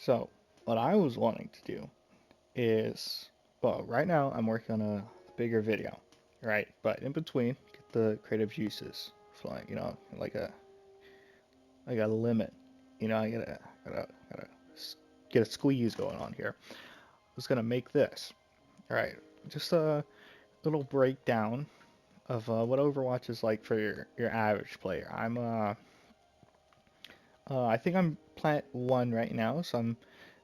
So, what I was wanting to do is, well, right now I'm working on a bigger video, right? But in between, get the creative juices flowing, like a limit. I gotta get a squeeze going on here. I was gonna make this. All right, just a little breakdown of what Overwatch is like for your average player. I think I'm plat 1 right now, so I'm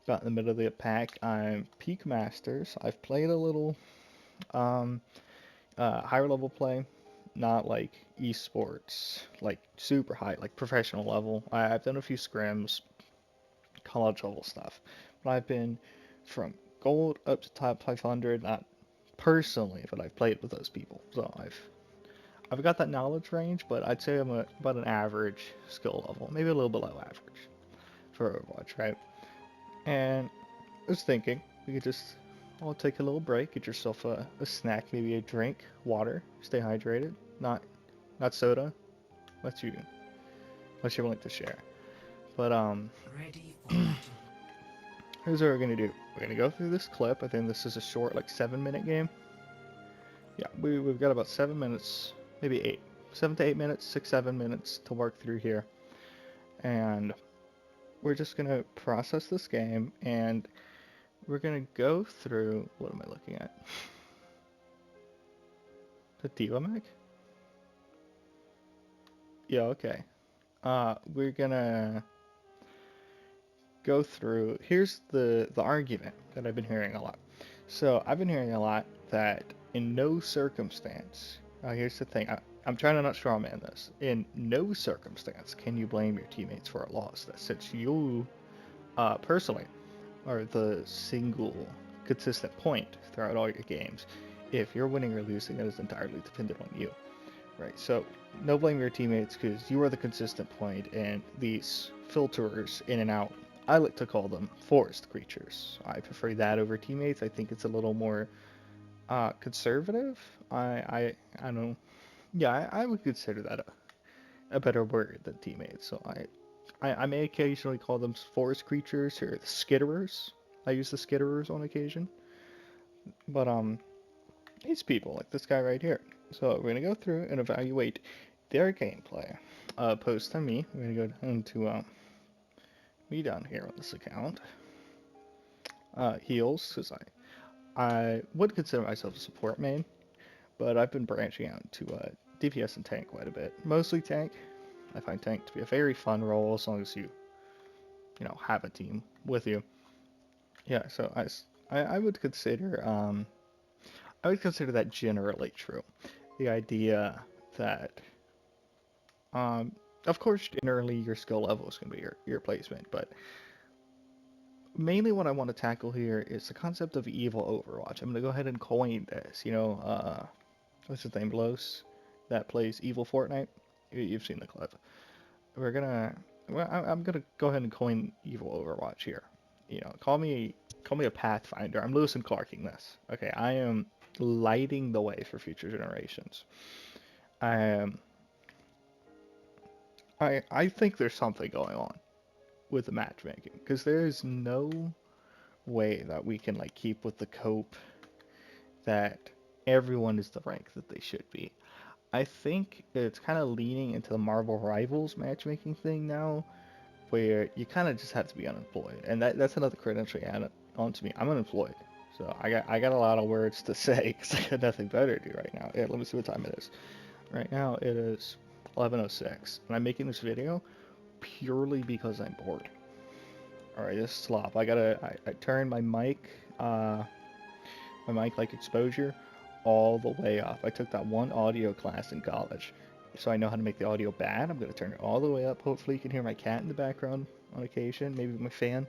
about in the middle of the pack. I'm peak masters. I've played a little um, higher level play, not like esports, like super high, like professional level. I've done a few scrims, college level stuff, but I've been from gold up to top 500. Not personally, but I've played with those people, so I've got that knowledge range, but I'd say I'm about an average skill level, maybe a little below average for Overwatch, right? And I was thinking we could just all take a little break, get yourself a snack, maybe a drink, water, stay hydrated, not soda, unless you're willing to share. But Ready for battle. here's what we're gonna do. We're gonna go through this clip. I think this is a short, like 7 minute game. Yeah, we've got about 7 minutes, maybe 8, 7 to 8 minutes, 6, 7 minutes to work through here, and we're just gonna process this game, and we're gonna go through. What am I looking at? The Diva mech? Yeah, okay. We're gonna go through. Here's the argument that I've been hearing a lot. So I've been hearing a lot that in no circumstance. Here's the thing. I'm trying to not strawman this. In no circumstance can you blame your teammates for a loss. That since you, personally, are the single consistent point throughout all your games. If you're winning or losing, that is entirely dependent on you, right? So no blame your teammates because you are the consistent point, and these filterers in and out. I like to call them forest creatures. I prefer that over teammates. I think it's a little more conservative. I don't know. Yeah, I would consider that a better word than teammates. So I may occasionally call them forest creatures or the skitterers. I use the skitterers on occasion. But these people, like this guy right here. So we're gonna go through and evaluate their gameplay. Opposed to me, we're gonna go down to me down here on this account. Heals, because I would consider myself a support main, but I've been branching out to DPS and tank quite a bit. Mostly tank. I find tank to be a very fun role as long as you have a team with you. Yeah, so I would consider that generally true. The idea that of course generally your skill level is going to be your placement, but mainly what I want to tackle here is the concept of evil Overwatch. I'm going to go ahead and coin this. What's his name, Los, that plays evil Fortnite. You've seen the clip. We're gonna well, I'm gonna go ahead and coin evil Overwatch here. Call me a Pathfinder. I'm Lewis and Clarking this. Okay, I am lighting the way for future generations. I am. I think there's something going on with the matchmaking because there is no way that we can like keep with the cope that everyone is the rank that they should be. I think it's kind of leaning into the Marvel Rivals matchmaking thing now, where you kind of just have to be unemployed, and that's another credential you add onto me. I'm unemployed, so I got a lot of words to say because I got nothing better to do right now. Yeah, let me see what time it is. Right now it is 11:06, and I'm making this video purely because I'm bored. All right, this slop. I turned my mic like exposure all the way up. I took that one audio class in college, so I know how to make the audio bad. I'm gonna turn it all the way up. Hopefully you can hear my cat in the background on occasion, maybe my fan,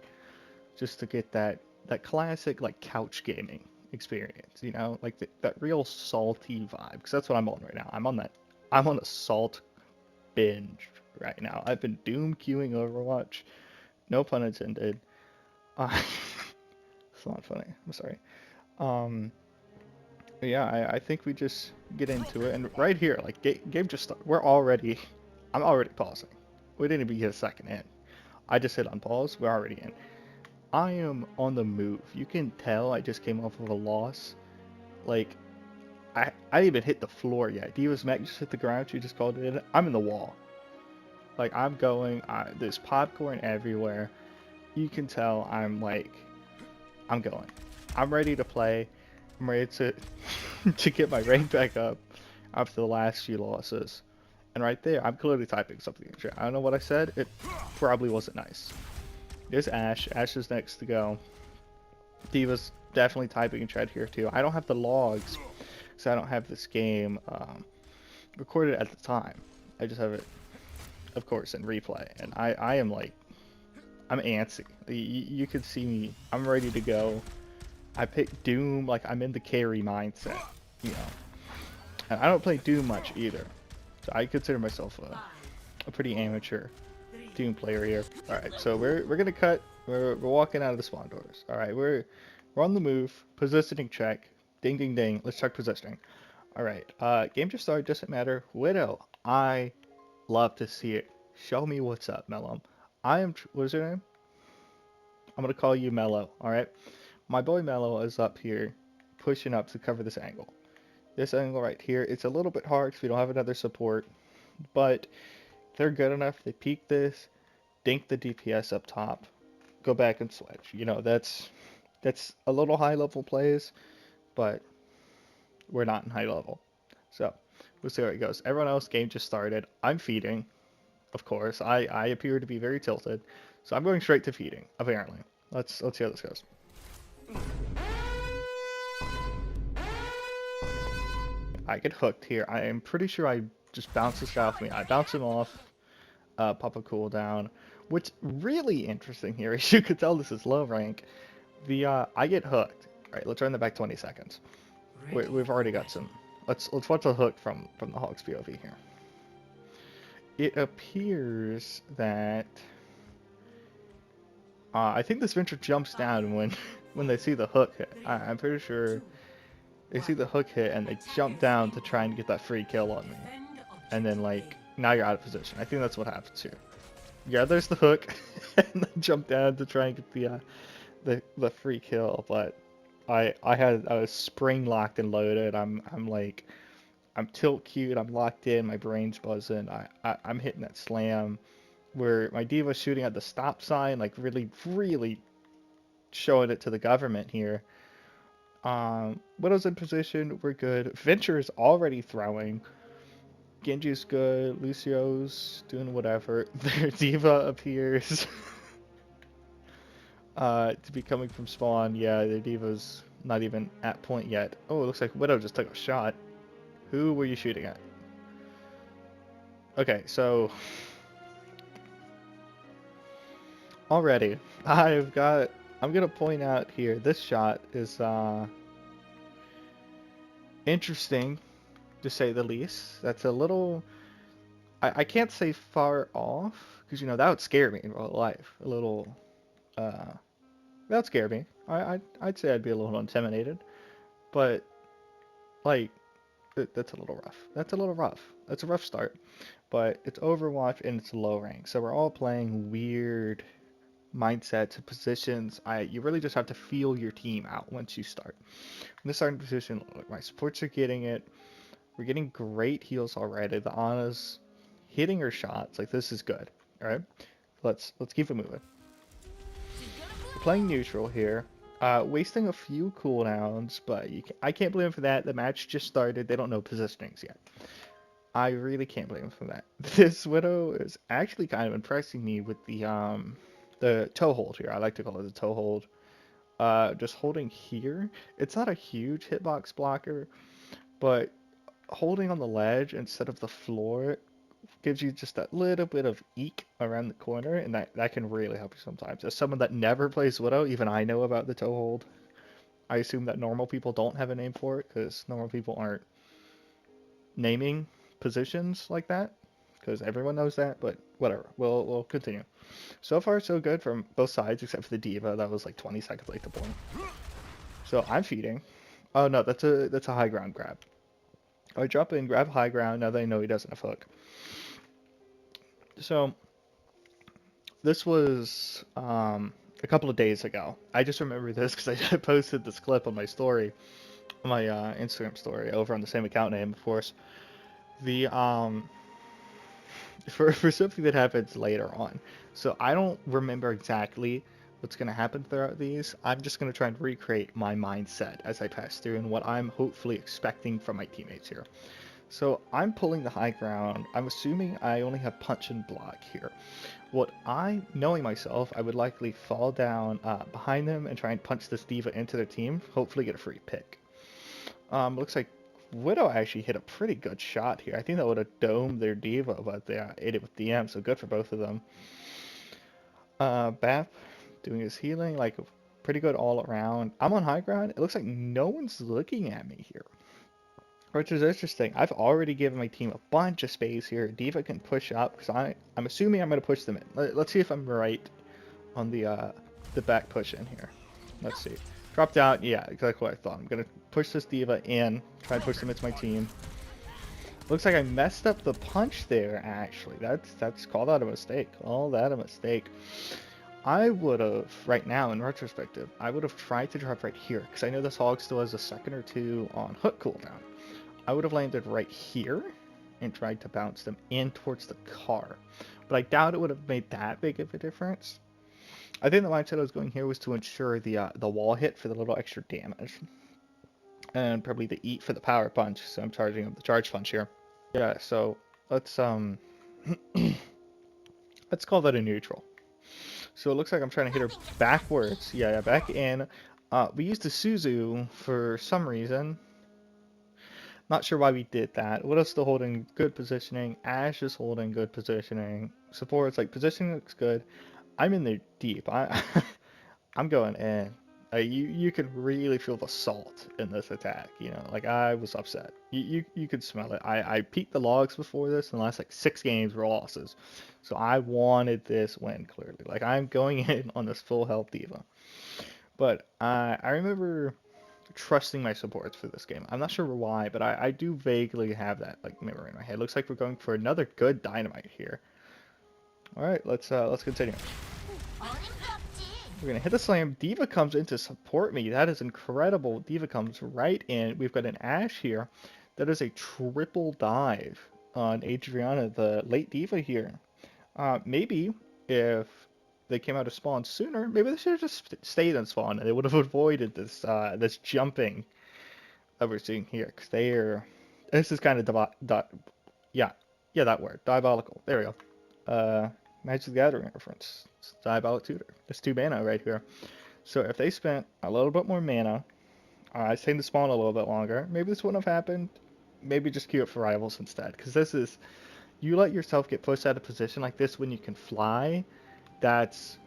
just to get that classic like couch gaming experience. Like that real salty vibe. Because that's what I'm on right now. I'm on a salt binge right now. I've been doom queuing Overwatch. No pun intended. Uh, it's not funny. I'm sorry. Um, yeah, I think we just get into it. And right here, like, game just started. I'm already pausing. We didn't even get a second in. I just hit on pause. We're already in. I am on the move. You can tell I just came off of a loss. Like, I didn't even hit the floor yet. Diva's Mac just hit the ground. She just called it in. I'm in the wall. Like, I'm going. There's popcorn everywhere. You can tell I'm going. I'm ready to play. I'm ready to to get my rank back up after the last few losses. And right there, I'm clearly typing something in chat. I don't know what I said. It probably wasn't nice. There's Ash. Ash is next to go. Diva's definitely typing in chat here too. I don't have the logs because I don't have this game recorded at the time. I just have it, of course, in replay. And I am like, I'm antsy. You can see me. I'm ready to go. I picked Doom like I'm in the carry mindset, you know. And I don't play Doom much either. So I consider myself a pretty amateur Doom player here. Alright, so we're gonna cut. We're walking out of the spawn doors. Alright, we're on the move. Positioning check. Ding ding ding. Let's check positioning. Alright, game just started, doesn't matter. Widow, I love to see it. Show me what's up, Mellum. What is your name? I'm gonna call you Mello, alright? My boy Mello is up here, pushing up to cover this angle. This angle right here, it's a little bit hard because we don't have another support, but they're good enough. They peek this, dink the DPS up top, go back and switch. You know, that's a little high level plays, but we're not in high level. So we'll see how it goes. Everyone else, game just started. I'm feeding, of course. I appear to be very tilted, so I'm going straight to feeding, apparently. Let's see how this goes. I get hooked here. I am pretty sure I just bounce this guy off me. I bounce him off, pop a cooldown. What's really interesting here, as you could tell this is low rank, I get hooked. Alright, let's run that back 20 seconds. We've already got some. Let's watch the hook from the Hawk's POV here. It appears that I think this Venture jumps down when they see the hook hit. I'm pretty sure they see the hook hit and they jump down to try and get that free kill on me. And then like now you're out of position. I think that's what happens here. Yeah, there's the hook, and then jump down to try and get the free kill. But I was spring locked and loaded. I'm tilt queued. I'm locked in. My brain's buzzing. I'm hitting that slam. Where my Diva's shooting at the stop sign, like really showing it to the government here. Widow's in position. We're good. Venture's already throwing. Genji's good. Lucio's doing whatever. Their Diva appears to be coming from spawn. Yeah, their Diva's not even at point yet. Oh, it looks like Widow just took a shot. Who were you shooting at? Okay, so already I'm gonna point out here, this shot is interesting to say the least. That's a little, I can't say far off, because you know that would scare me in real life. A little that would scare me. I'd say I'd be a little intimidated, but like that's a little rough. That's a little rough. That's a rough start, but it's Overwatch and it's low rank, so we're all playing weird mindsets and positions. You really just have to feel your team out once you start. In the starting position, look, my supports are getting it. We're getting great heals already. The Ana's hitting her shots. Like, this is good. All right, let's keep it moving. We're playing neutral here. Wasting a few cooldowns, but I can't blame them for that. The match just started. They don't know positionings yet. I really can't blame them for that. This Widow is actually kind of impressing me with the toe hold here. I like to call it the toe hold. Just holding here. It's not a huge hitbox blocker, but holding on the ledge instead of the floor gives you just that little bit of eke around the corner, and that can really help you sometimes. As someone that never plays Widow, even I know about the toe hold. I assume that normal people don't have a name for it, because normal people aren't naming positions like that, because everyone knows that, but whatever. We'll continue. So far, so good from both sides, except for the Diva. That was like 20 seconds late to point. So I'm feeding. Oh no, that's a high ground grab. I drop in, grab high ground, now they know he doesn't have hook. So this was a couple of days ago. I just remember this because I posted this clip on my story, on my Instagram story, over on the same account name, of course. The for something that happens later on. So I don't remember exactly what's going to happen throughout these. I'm just going to try and recreate my mindset as I pass through and what I'm hopefully expecting from my teammates here. So I'm pulling the high ground. I'm assuming I only have punch and block here. Knowing myself, I would likely fall down behind them and try and punch this diva into their team, hopefully get a free pick. Looks like Widow actually hit a pretty good shot here. I think that would have domed their diva, but they ate it with DM, so good for both of them. Bap doing his healing, like pretty good all around. I'm on high ground. It looks like no one's looking at me here, which is interesting. I've already given my team a bunch of space here. Diva can push up because I'm assuming I'm going to push them in. Let's see if I'm right on the back push in here. Let's see. Dropped out. Yeah, exactly what I thought. I'm going to push this diva in, try and push them into my team. Looks like I messed up the punch there, actually. That's call that a mistake. Call that a mistake. I would have, right now, in retrospective, I would have tried to drop right here, because I know this hog still has a second or two on hook cooldown. I would have landed right here and tried to bounce them in towards the car. But I doubt it would have made that big of a difference. I think the mindset I was going here was to ensure the wall hit for the little extra damage. And probably the eat for the power punch, so I'm charging up the charge punch here. Yeah, so let's let's call that a neutral. So it looks like I'm trying to hit her backwards. Yeah, back in. We used the Suzu for some reason. Not sure why we did that. Widow's still holding good positioning. Ash is holding good positioning. Support's like positioning looks good. I'm in there deep. I'm going in. You could really feel the salt in this attack. You know, like I was upset. You could smell it. I peeked the logs before this, and the last like 6 games were losses. So I wanted this win clearly. Like I'm going in on this full health diva. But I remember trusting my supports for this game. I'm not sure why, but I do vaguely have that like memory in my head. Looks like we're going for another good dynamite here. All right, let's continue. We're gonna hit the slam. Diva comes in to support me. That is incredible. Diva comes right in. We've got an Ash here. That is a triple dive on Adriana, the late Diva here. Maybe if they came out of spawn sooner, maybe they should have just stayed in spawn and they would have avoided this this jumping that we're seeing here. Cause this is kind of yeah, that word, diabolical. There we go. Magic the Gathering reference. It's Diabolic Tutor. It's 2 mana right here. So if they spent a little bit more mana, stayed in the spawn a little bit longer, maybe this wouldn't have happened. Maybe just queue up for rivals instead. Because this is, you let yourself get pushed out of position like this when you can fly, that's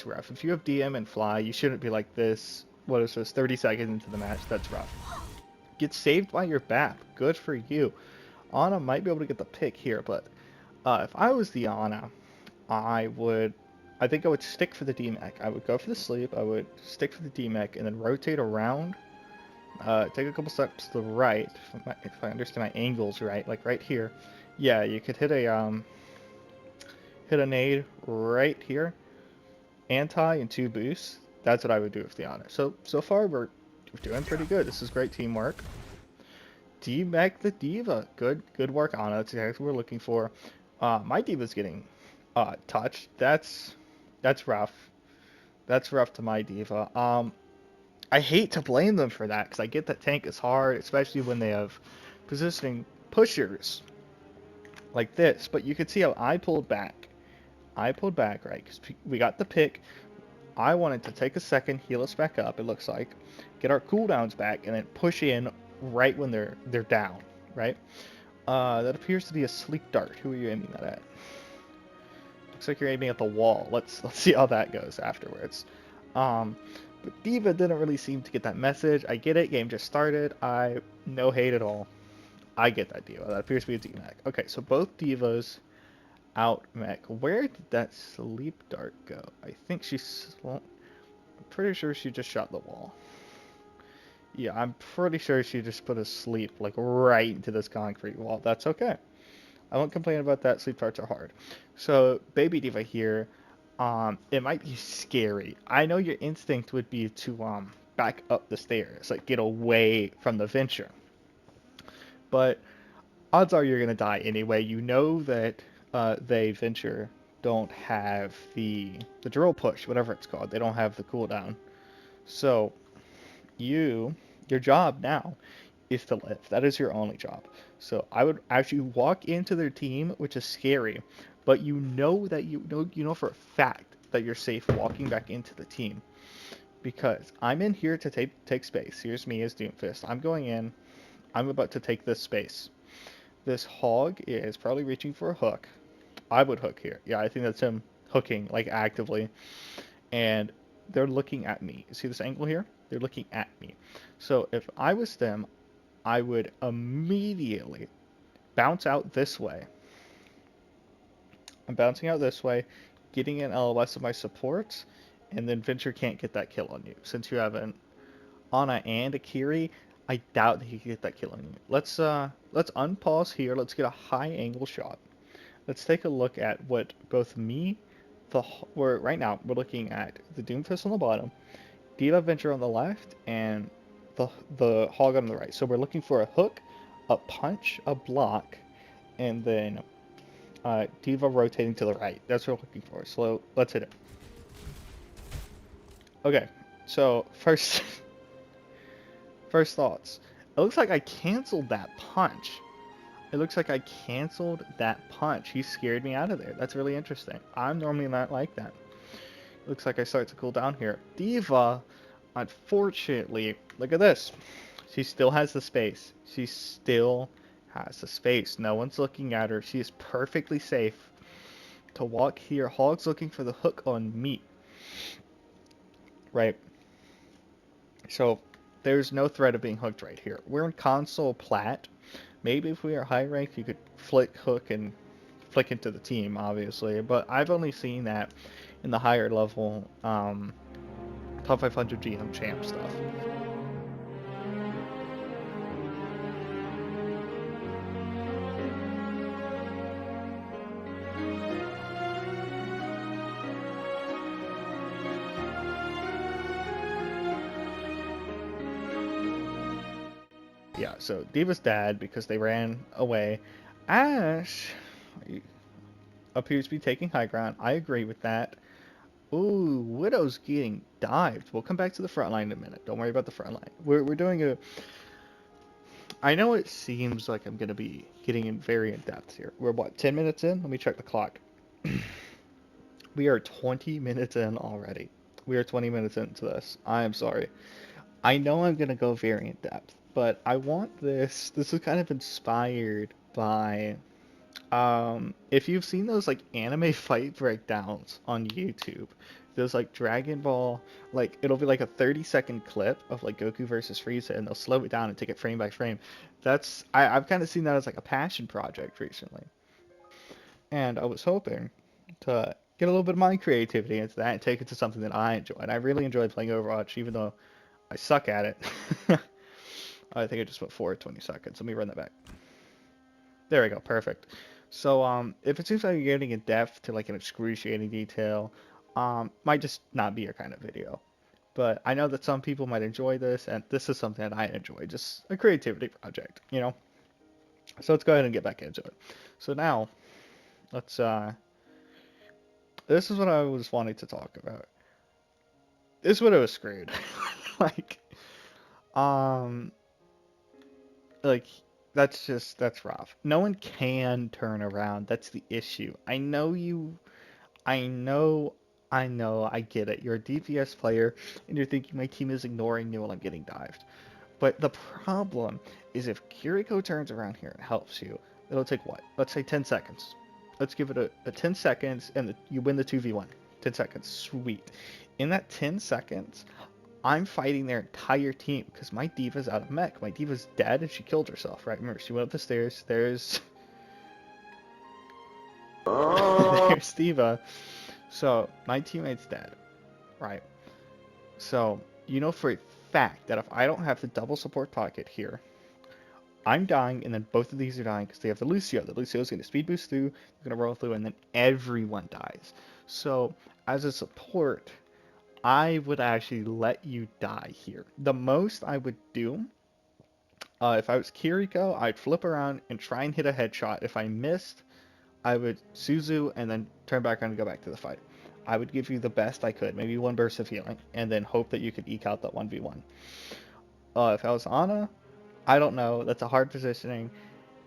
rough. If you have DM and fly, you shouldn't be like this. What is this, 30 seconds into the match? That's rough. Get saved by your BAP. Good for you. Ana might be able to get the pick here, but if I was the Ana, I think I would stick for the DMAC. I would go for the sleep, I would stick for the DMAC, and then rotate around. Take a couple steps to the right, if I understand my angles right, like right here. Yeah, you could hit a nade right here. Anti and 2 boosts. That's what I would do with the Ana. So far we're doing pretty good. This is great teamwork. DMAC the Diva. Good work, Ana. That's exactly what we're looking for. My Diva's getting touched. That's rough. That's rough to my Diva. I hate to blame them for that because I get that tank is hard, especially when they have positioning pushers like this. But you can see how I pulled back. Right? Because we got the pick. I wanted to take a second, heal us back up, it looks like, get our cooldowns back, and then push in right when they're down, right? That appears to be a sleep dart. Who are you aiming that at? Looks like you're aiming at the wall. Let's see how that goes afterwards. But Diva didn't really seem to get that message. I get it. Game just started. No hate at all. I get that Diva. That appears to be a D-Mac. Okay, so both Divas out mech. Where did that sleep dart go? I think I'm pretty sure she just shot the wall. Yeah, I'm pretty sure she just put a sleep like right into this concrete wall. That's okay. I won't complain about that. Sleep darts are hard. So, Baby Diva here. it might be scary. I know your instinct would be to back up the stairs, like get away from the venture. But odds are you're gonna die anyway. You know that they venture don't have the drill push, whatever it's called. They don't have the cooldown. So your job now is to live. That is your only job. So I would actually walk into their team, which is scary, but you know that you know for a fact that you're safe walking back into the team because I'm in here to take space. Here's me as Doomfist. I'm going in. I'm about to take this space. This hog is probably reaching for a hook. I would hook here. Yeah, I think that's him hooking like actively, and they're looking at me. See this angle here? They're looking at me. So if I was them, I would immediately bounce out this way. I'm bouncing out this way, getting an LOS of my supports, and then Venture can't get that kill on you. Since you have an Ana and a Kiri, I doubt that he can get that kill on you. Let's unpause here. Let's get a high angle shot. Let's take a look at what both me, we're right now we're looking at the Doomfist on the bottom, D.Va Venture on the left, and the Hog on the right. So we're looking for a hook, a punch, a block, and then D.Va rotating to the right. That's what we're looking for. So let's hit it. Okay, so first first thoughts. It looks like I canceled that punch. It looks like I canceled that punch. He scared me out of there. That's really interesting. I'm normally not like that. Looks like I start to cool down here. D.Va, unfortunately, look at this. She still has the space. She still has the space. No one's looking at her. She is perfectly safe to walk here. Hog's looking for the hook on me. Right. So there's no threat of being hooked right here. We're in console plat. Maybe if we are high ranked, you could flick hook and flick into the team, obviously. But I've only seen that in the higher level top 500 GM champ stuff. Yeah, so D.Va's dad because they ran away. Ash appears to be taking high ground. I agree with that. Ooh, Widow's getting dived. We'll come back to the front line in a minute. Don't worry about the front line. We're doing a... I know it seems like I'm going to be getting in very in-depth here. We're, what, 10 minutes in? Let me check the clock. We are 20 minutes in already. We are 20 minutes into this. I am sorry. I know I'm going to go very in-depth, but I want this... This is kind of inspired by... if you've seen those like anime fight breakdowns on YouTube, those like Dragon Ball, like it'll be like a 30-second clip of like Goku versus Frieza, and they'll slow it down and take it frame by frame. I've kind of seen that as like a passion project recently, and I was hoping to get a little bit of my creativity into that and take it to something that I enjoy. And I really enjoy playing Overwatch, even though I suck at it. I think I just went forward 20 seconds. Let me run that back. There we go, perfect. So, if it seems like you're getting in depth to like an excruciating detail, might just not be your kind of video. But I know that some people might enjoy this, and this is something that I enjoy, just a creativity project, you know? So let's go ahead and get back into it. So now, let's, this is what I was wanting to talk about. This is what I was screwed. like, um, like, that's rough. No one can turn around. That's the issue. I know, I get it. You're a DPS player, and you're thinking my team is ignoring me while I'm getting dived. But the problem is if Kiriko turns around here and helps you, it'll take what? Let's say 10 seconds. Let's give it a 10 seconds, and you win the 2v1. 10 seconds. Sweet. In that 10 seconds, I'm fighting their entire team because my D.Va's out of mech. My D.Va's dead and she killed herself, right? Remember, she went up the stairs. There's there's D.Va. So my teammate's dead, right? So you know for a fact that if I don't have the double support pocket here, I'm dying, and then both of these are dying because they have the Lucio. The Lucio is going to speed boost through, they're going to roll through, and then everyone dies. So, as a support, I would actually let you die here. The most I would do, if I was Kiriko, I'd flip around and try and hit a headshot. If I missed, I would Suzu and then turn back around and go back to the fight. I would give you the best I could, maybe one burst of healing, and then hope that you could eke out that 1v1. If I was Ana, I don't know. That's a hard positioning.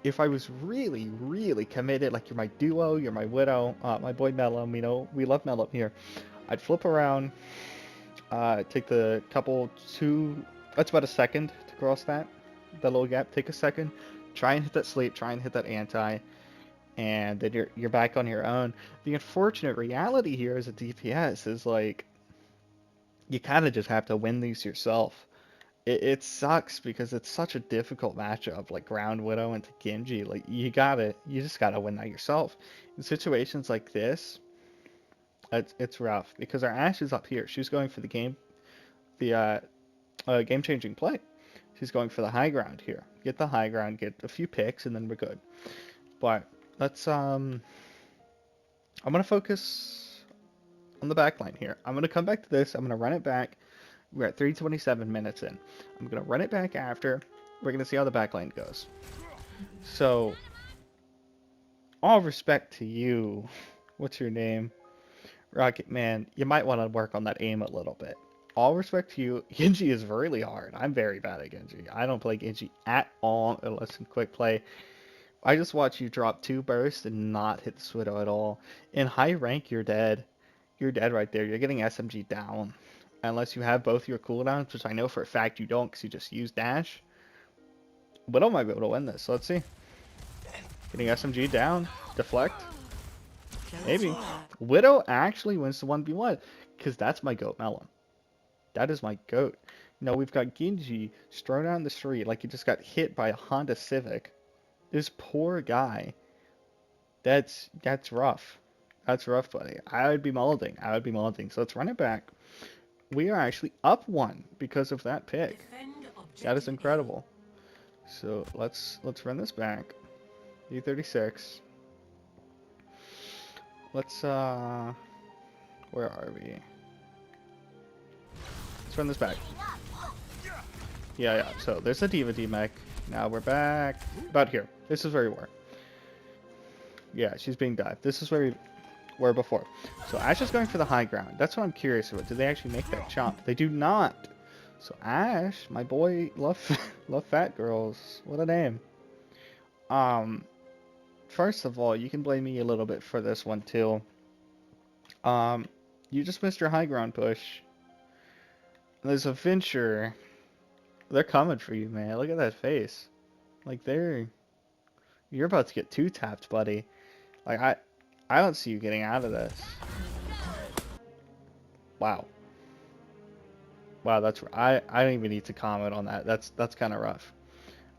If I was really, really committed, like you're my duo, you're my widow, my boy Mellum, we love Mellum here. I'd flip around, take the couple two, that's about a second to cross that little gap. Take a second, try and hit that sleep, try and hit that anti, and then you're back on your own. The unfortunate reality here as a DPS is like you kind of just have to win these yourself. It sucks because it's such a difficult matchup, like Ground Widow into Genji. Like you just gotta win that yourself. In situations like this, it's rough because our Ashe is up here. She's going for the game-changing play. She's going for the high ground here. Get the high ground, get a few picks, and then we're good. But let's I'm gonna focus on the back line here. I'm gonna come back to this. I'm gonna run it back. We're at 3:27 minutes in. I'm gonna run it back after. We're gonna see how the back line goes. So, all respect to you. What's your name? Rocket Man. You might want to work on that aim a little bit. All respect to you. Genji is really hard. I'm very bad at Genji. I don't play Genji at all unless in quick play. I just watch you drop 2 bursts and not hit the Widow at all. In high rank, you're dead. You're dead right there. You're getting SMG down. Unless you have both your cooldowns, which I know for a fact you don't because you just use dash. Widow might be able to win this. So let's see. Getting SMG down. Deflect. Maybe. Widow actually wins the 1v1 because that's my goat Melon. That is my goat. No, we've got Genji strewn down the street like he just got hit by a Honda Civic. This poor guy. That's rough. That's rough, buddy. I would be molding. So let's run it back. We are actually up 1 because of that pick. That is incredible. So let's run this back. D36. Let's where are we? Let's run this back. Yeah. So there's a Diva D-Mech. Now we're back about here. This is where we were. Yeah, she's being dived. This is where we were before. So Ashe is going for the high ground. That's what I'm curious about. Do they actually make that jump? They do not. So Ashe, my boy, love fat girls. What a name. First of all, you can blame me a little bit for this one too. You just missed your high ground push. There's a Venture. They're coming for you, man. Look at that face. Like you're about to get 2-tapped, buddy. Like I don't see you getting out of this. Wow. Wow, I don't even need to comment on that. That's kind of rough.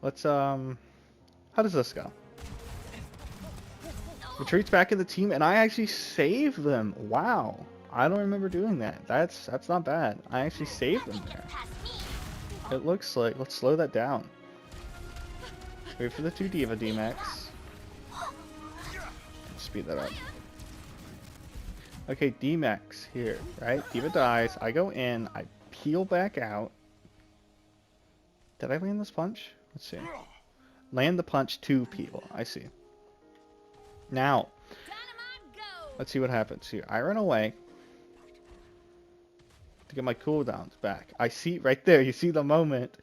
Let's how does this go? Retreats back in the team, and I actually saved them. Wow. I don't remember doing that. That's not bad. I actually saved them there. It looks like, let's slow that down. Wait for the 2 Diva D-Mechs. Speed that up. Okay, D-Mechs here, right? Diva dies. I go in. I peel back out. Did I land this punch? Let's see. Land the punch to peel. I see. Now, let's see what happens here. I run away to get my cooldowns back. I see right there. You see the moment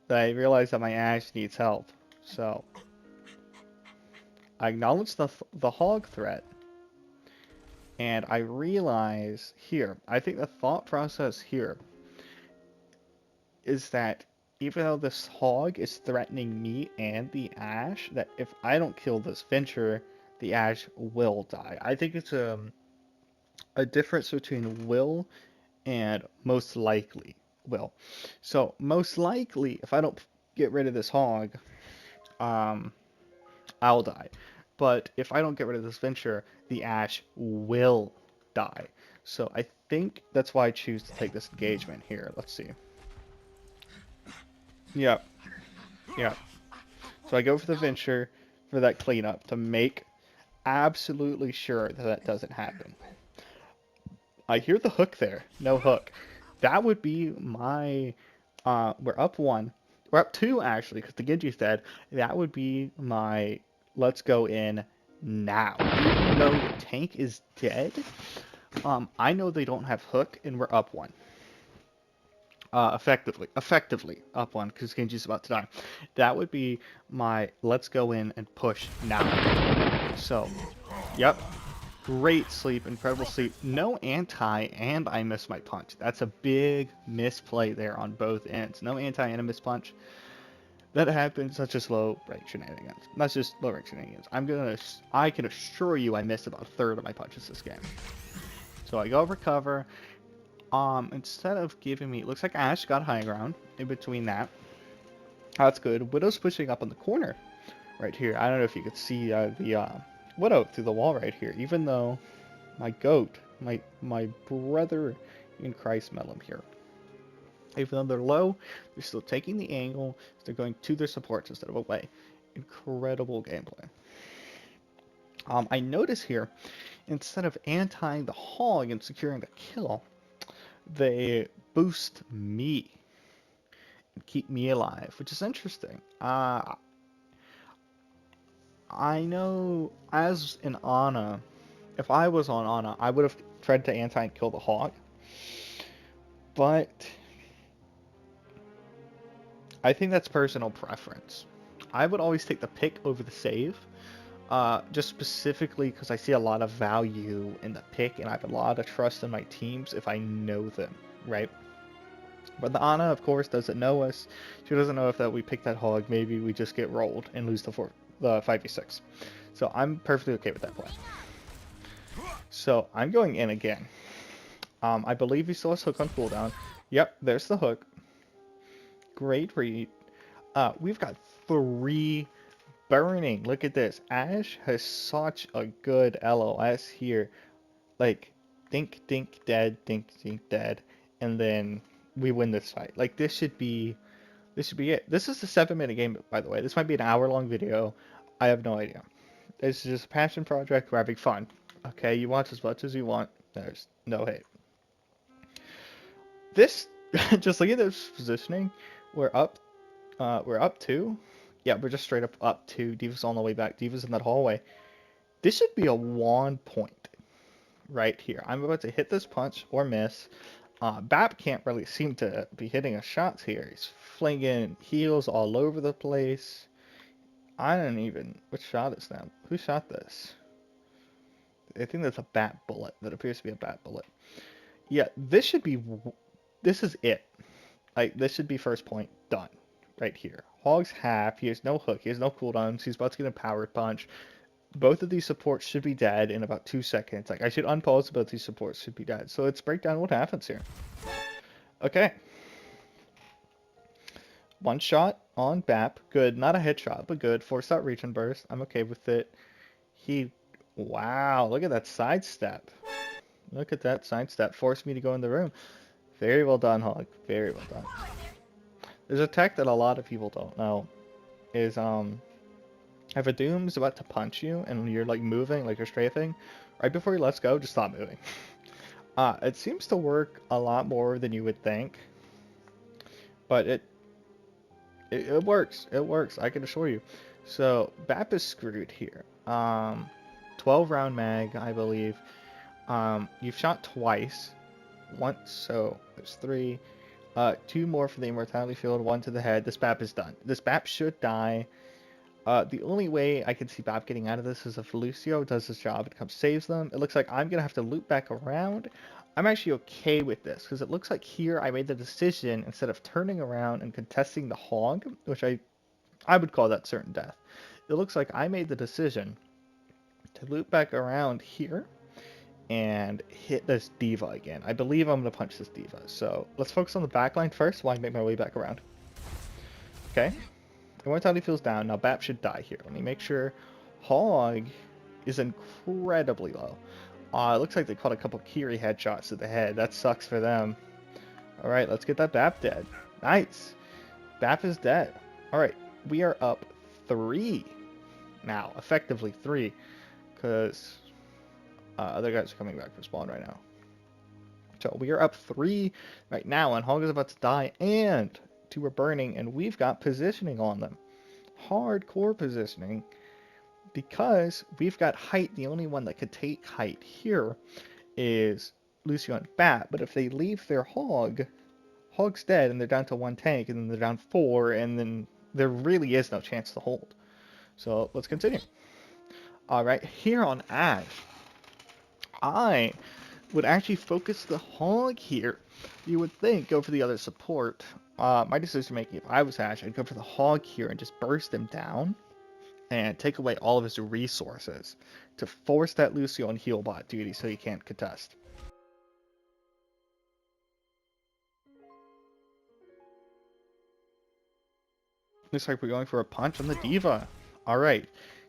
that I realize that my Ashe needs help. So, I acknowledge the hog threat. And I realize here, I think the thought process here is that even though this hog is threatening me and the Ashe, that if I don't kill this Venture, the Ashe will die. I think it's a difference between will and most likely will. So most likely, if I don't get rid of this hog, I'll die. But if I don't get rid of this Venture, the Ashe will die. So I think that's why I choose to take this engagement here. Let's see. Yep. So I go for the venture for that cleanup to make absolutely sure that that doesn't happen. I hear the hook there. No hook. That would be my. We're up one. We're up two actually, because the Genji's dead. That would be my. Let's go in now. Even though the tank is dead, I know they don't have hook, and we're up one. Effectively up one, because Genji's about to die. That would be my. Let's go in and push now. So, yep, great sleep, incredible sleep. No anti, and I missed my punch. That's a big misplay there on both ends. No anti and a miss punch. That happens. That's just low rank shenanigans. That's just low rank shenanigans. I can assure you I missed about a third of my punches this game. So I go over cover. Instead of giving me, it looks like Ash got high ground in between that. That's good. Widow's pushing up on the corner right here. I don't know if you could see the Widow through the wall right here, even though my goat, my brother in Christ met him here. Even though they're low, they're still taking the angle. They're going to their supports instead of away. Incredible gameplay. I notice here, instead of anti-ing the hog and securing the kill, they boost me and keep me alive, which is interesting. I know as an Ana, if I was on Ana, I would have tried to anti and kill the hog. But I think that's personal preference. I would always take the pick over the save, just specifically because I see a lot of value in the pick, and I have a lot of trust in my teams if I know them, right? But the Ana, of course, doesn't know us. She doesn't know if that we pick that hog, maybe we just get rolled and lose the 5v6. So I'm perfectly okay with that play. So I'm going in again. I believe he still has hook on cooldown. Yep, there's the hook. Great read. We've got 3 burning. Look at this. Ash has such a good LOS here. Like, dink, dink, dead, dink, dink, dead. And then we win this fight. Like, this should be it. This is a 7-minute game, by the way. This might be an hour-long video. I have no idea. This is just a passion project. We're having fun. Okay, you watch as much as you want. There's no hate. This, just look at this positioning. We're up 2. Yeah, we're just straight up 2. D.Va's on the way back. D.Va's in that hallway. This should be a wand point right here. I'm about to hit this punch or miss. Bap can't really seem to be hitting us shots here. He's flinging heals all over the place. I don't even... Which shot is that? Who shot this? I think that's a bat bullet. That appears to be a bat bullet. Yeah, this should be... This is it. Like, this should be first point done. Right here. Hog's half. He has no hook. He has no cooldowns. He's about to get a powered punch. Both of these supports should be dead in about 2 seconds. Like, I should unpause, both these supports should be dead. So let's break down what happens here. Okay. One shot on Bap. Good. Not a headshot, but good. 4-shot reach and burst. I'm okay with it. Wow. Look at that sidestep. Look at that sidestep. Forced me to go in the room. Very well done, Hog. Very well done. There's a tech that a lot of people don't know. Is, if a Doom's about to punch you and you're, like, moving, like you're strafing, right before you let's go, just stop moving. It seems to work a lot more than you would think. But it works. It works, I can assure you. So, Bap is screwed here. 12 round mag, I believe. You've shot twice. Once, so there's 3. 2 more for the immortality field, 1 to the head. This Bap is done. This Bap should die. The only way I can see Bap getting out of this is if Lucio does his job and comes saves them. It looks like I'm going to have to loop back around. I'm actually okay with this, because it looks like here I made the decision, instead of turning around and contesting the hog, which I would call that certain death. It looks like I made the decision to loop back around here and hit this D.Va again. I believe I'm going to punch this D.Va. So let's focus on the backline first while I make my way back around. Okay. Immortality feels down. Now Bap should die here. Let me make sure. Hog is incredibly low. It looks like they caught a couple Kiri headshots to the head. That sucks for them. Alright, let's get that Bap dead. Nice. Bap is dead. Alright, we are up 3 now, effectively 3, because other guys are coming back from spawn right now. So we are up 3 right now, and Hog is about to die, and 2 are burning, and we've got positioning on them. Hardcore positioning, because we've got height. The only one that could take height here is Lucio and Bat, but if they leave their Hog, Hog's dead, and they're down to 1 tank, and then they're down 4, and then there really is no chance to hold. So let's continue. Alright, here on Ash, I would actually focus the Hog here. You would think go for the other support. My decision making, if I was Ash, I'd go for the Hog here and just burst him down and take away all of his resources to force that Lucio on heal bot duty so he can't contest. Looks like we're going for a punch on the D.Va. Alright,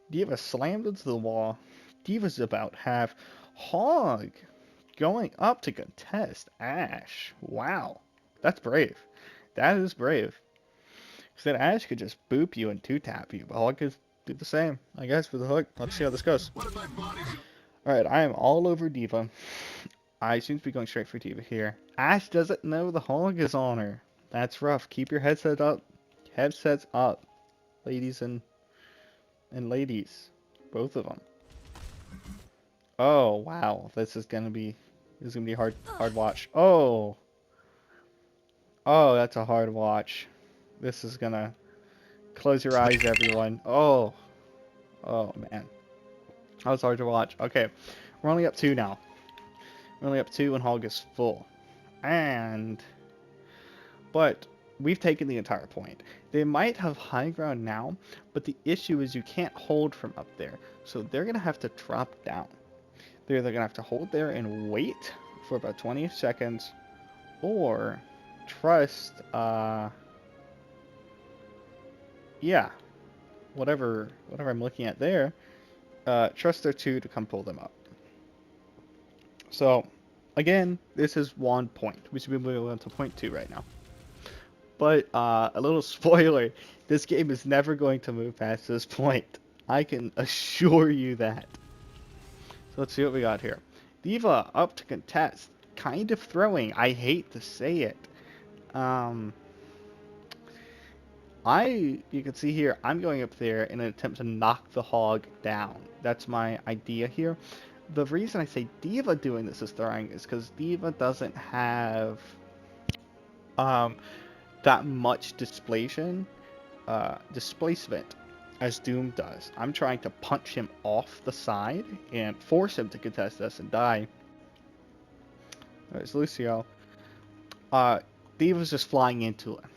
D.Va slammed into the wall. D.Va's about half. Hog going up to contest Ash. Wow, that's brave. That is brave. Because then Ash could just boop you and 2-tap you, but Hog could do the same, I guess, for the hook. Let's see how this goes. Alright, I am all over D.Va. I seem to be going straight for D.Va here. Ash doesn't know the Hog is on her. That's rough. Keep your headset up. Headsets up, ladies and ladies, both of them. Oh wow, this is gonna be a hard watch. Oh, that's a hard watch. This is gonna close your eyes, everyone. Oh man, that was hard to watch. Okay, we're only up 2 now. We're only up 2 and Hog is full, but we've taken the entire point. They might have high ground now, but the issue is you can't hold from up there. So they're going to have to drop down. They're either going to have to hold there and wait for about 20 seconds, or trust, yeah, whatever I'm looking at there, trust their 2 to come pull them up. So, again, this is 1 point. We should be moving on to point 2 right now. But, a little spoiler, this game is never going to move past this point. I can assure you that. So let's see what we got here. D.Va up to contest. Kind of throwing. I hate to say it. You can see here, I'm going up there in an attempt to knock the Hog down. That's my idea here. The reason I say D.Va doing this is throwing is because D.Va doesn't have that much displacement as Doom does. I'm trying to punch him off the side and force him to contest us and die. There's Lucio. D.Va's just flying into him.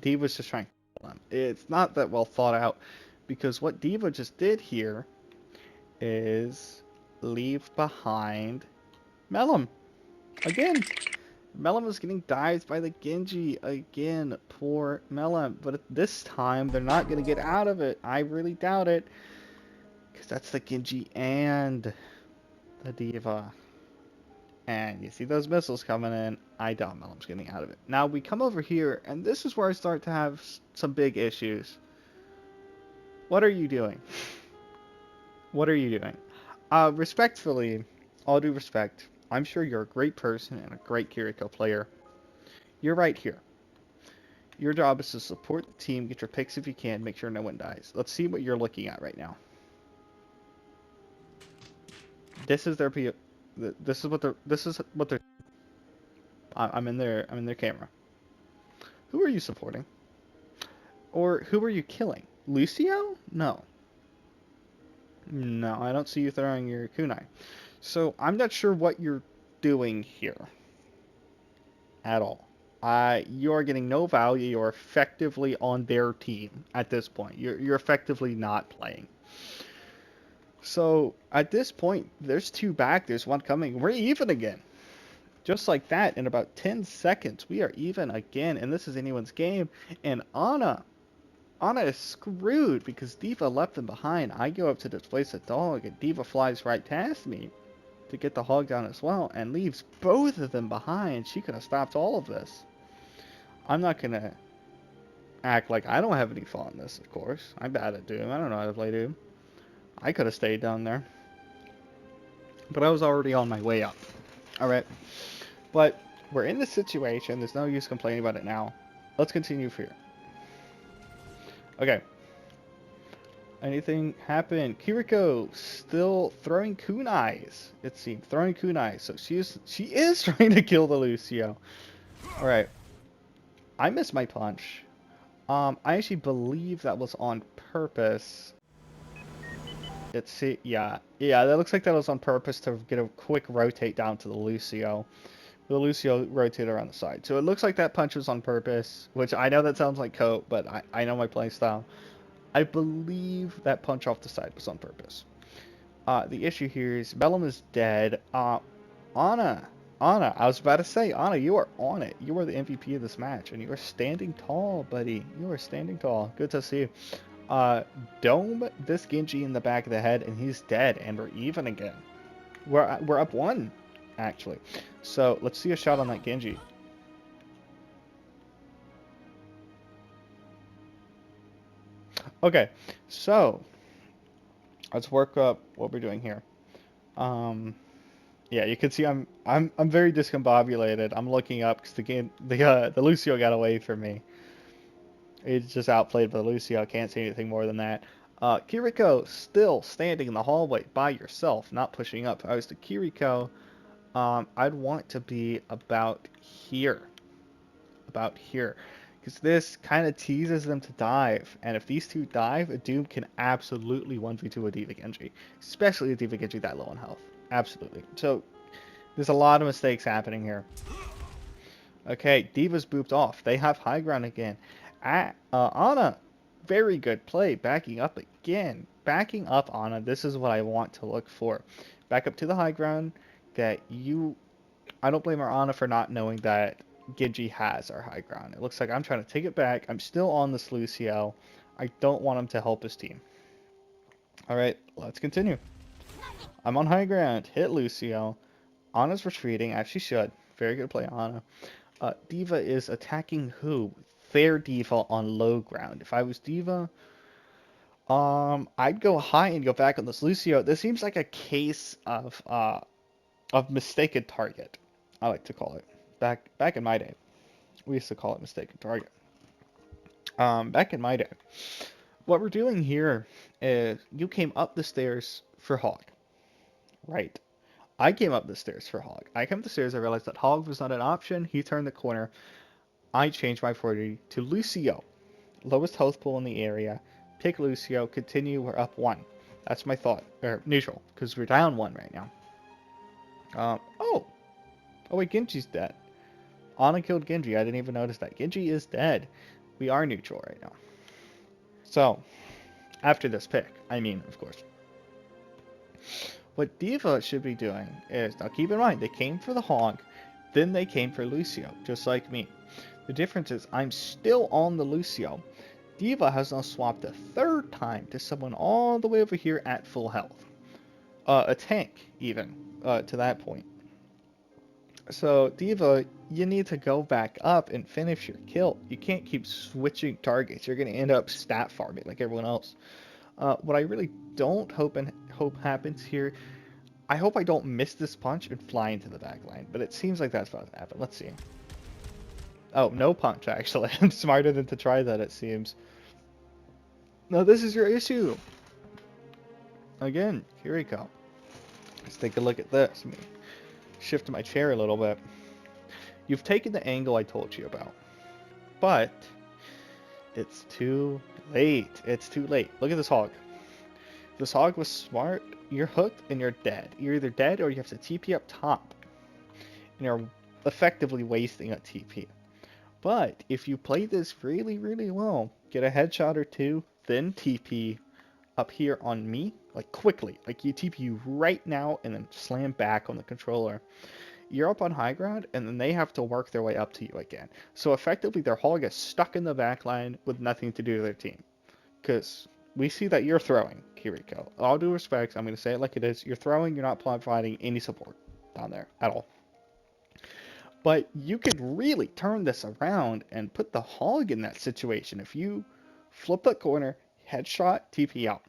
D.Va's just trying to kill him. It's not that well thought out, because what D.Va just did here is leave behind Melum. Again. Melum is getting dived by the Genji again. Poor Melum. But this time, they're not going to get out of it. I really doubt it. Because that's the Genji and the D.Va. And you see those missiles coming in. I doubt Melum's getting out of it. Now, we come over here, and this is where I start to have some big issues. What are you doing? What are you doing? Respectfully, all due respect, I'm sure you're a great person and a great Kiriko player. You're right here. Your job is to support the team, get your picks if you can, make sure no one dies. Let's see what you're looking at right now. This is their this is what they're I'm in their camera. Who are you supporting? Or who are you killing? Lucio? No. No, I don't see you throwing your kunai. So, I'm not sure what you're doing here. At all. You are getting no value. You're effectively on their team at this point. You're effectively not playing. So, at this point, there's 2 back. There's 1 coming. We're even again. Just like that, in about 10 seconds, we are even again. And this is anyone's game. And Ana is screwed because D.Va left them behind. I go up to displace a dog, and D.Va flies right past me to get the Hog down as well, and leaves both of them behind. She could have stopped all of this. I'm not gonna act like I don't have any fault in this, of course. I'm bad at Doom. I don't know how to play Doom. I could have stayed down there. But I was already on my way up. Alright. But we're in this situation. There's no use complaining about it now. Let's continue here. Okay. Anything happened? Kiriko still throwing kunais. It seems throwing kunais. So she is trying to kill the Lucio. All right. I missed my punch. I actually believe that was on purpose. Yeah, that looks like that was on purpose to get a quick rotate down to the Lucio. The Lucio rotated around the side. So it looks like that punch was on purpose, which I know that sounds like coat, but I know my playstyle. I believe that punch off the side was on purpose. The issue here is Bellum is dead. Anna, I was about to say, Anna, you are on it. You are the MVP of this match, and you are standing tall, buddy. You are standing tall. Good to see you. Dome this Genji in the back of the head, and he's dead, and we're even again. We're up one, actually. So let's see a shot on that Genji. Okay, so let's work up what we're doing here. Yeah, you can see I'm very discombobulated. I'm looking up because the Lucio got away from me. He's just outplayed by the Lucio. Can't see anything more than that. Kiriko still standing in the hallway by yourself, not pushing up. If I was to Kiriko, I'd want to be about here. About here. Because this kind of teases them to dive. And if these two dive, a Doom can absolutely 1v2 a D.Va Genji. Especially a D.Va Genji that low on health. Absolutely. So, there's a lot of mistakes happening here. Okay, D.Va's booped off. They have high ground again. Ana, very good play. Backing up again. Backing up, Ana. This is what I want to look for. Back up to the high ground. I don't blame our Ana for not knowing that Genji has our high ground. It looks like I'm trying to take it back. I'm still on this Lucio. I don't want him to help his team. Alright, let's continue. I'm on high ground. Hit Lucio. Ana's retreating, as she should. Very good play, Ana. D.Va is attacking who? Their D.Va on low ground. If I was D.Va, I'd go high and go back on this Lucio. This seems like a case of mistaken target. I like to call it. Back in my day, we used to call it mistaken target. Back in my day, what we're doing here is you came up the stairs for Hog, right? I came up the stairs for Hog. I came up the stairs, I realized that Hog was not an option. He turned the corner. I changed my 40 to Lucio. Lowest health pool in the area. Pick Lucio. Continue. We're up one. That's my thought. Or neutral, because we're down one right now. Oh wait, Genji's dead. Ana killed Genji. I didn't even notice that. Genji is dead. We are neutral right now. So, after this pick, of course. What D.Va should be doing is, now keep in mind, they came for the Hog, then they came for Lucio, just like me. The difference is I'm still on the Lucio. D.Va has now swapped a third time to someone all the way over here at full health. A tank, even, to that point. So, D.Va, you need to go back up and finish your kill. You can't keep switching targets. You're going to end up stat farming like everyone else. What I really don't hope happens here, I hope I don't miss this punch and fly into the back line, but it seems like that's about to happen. Let's see. Oh, no punch, actually. I'm smarter than to try that, it seems. No, this is your issue. Again, here we go. Let's take a look at this. Let me shift my chair a little bit. You've taken the angle I told you about, but it's too late. It's too late. Look at this Hog. If this Hog was smart, you're hooked and you're dead. You're either dead or you have to TP up top. And you're effectively wasting a TP. But if you play this really, really well, get a headshot or two, then TP up here on me, like quickly. Like you TP right now and then slam back on the controller. You're up on high ground, and then they have to work their way up to you again. So effectively, their Hog is stuck in the back line with nothing to do to their team. Because we see that you're throwing, Kiriko. All due respect, I'm going to say it like it is. You're throwing, you're not providing any support down there at all. But you could really turn this around and put the hog in that situation. If you flip that corner, headshot, TP out.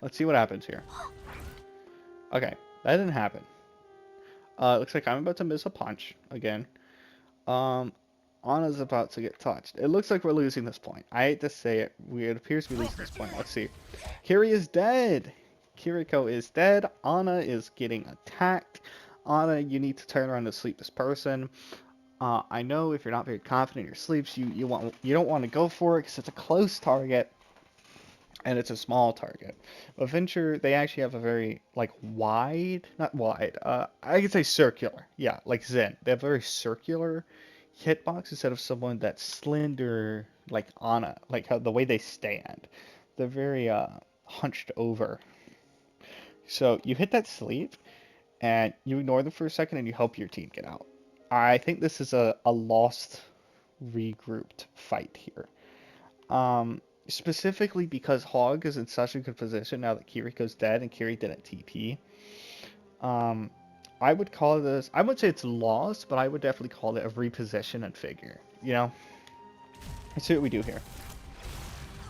Let's see what happens here. Okay, that didn't happen. Looks like I'm about to miss a punch again. Um, Anna's about to get touched. It looks like we're losing this point. I hate to say it. It appears to be losing this point. Let's see. Kiri is dead. Kiriko is dead. Anna is getting attacked. Anna, you need to turn around to sleep this person. I know if you're not very confident in your sleeps, you don't want to go for it because it's a close target and it's a small target. But Venture, they actually have a very like wide, not wide. I could say circular. Yeah, like Zen. They have a very circular hitbox instead of someone that's slender like Anna, like how the way they stand. They're very hunched over. So you hit that sleep and you ignore them for a second and you help your team get out. I think this is a lost regrouped fight here. Specifically because Hog is in such a good position now that Kiriko's dead and Kiri didn't TP. I would call this, I would say it's lost, but I would definitely call it a reposition and figure. You know? Let's see what we do here.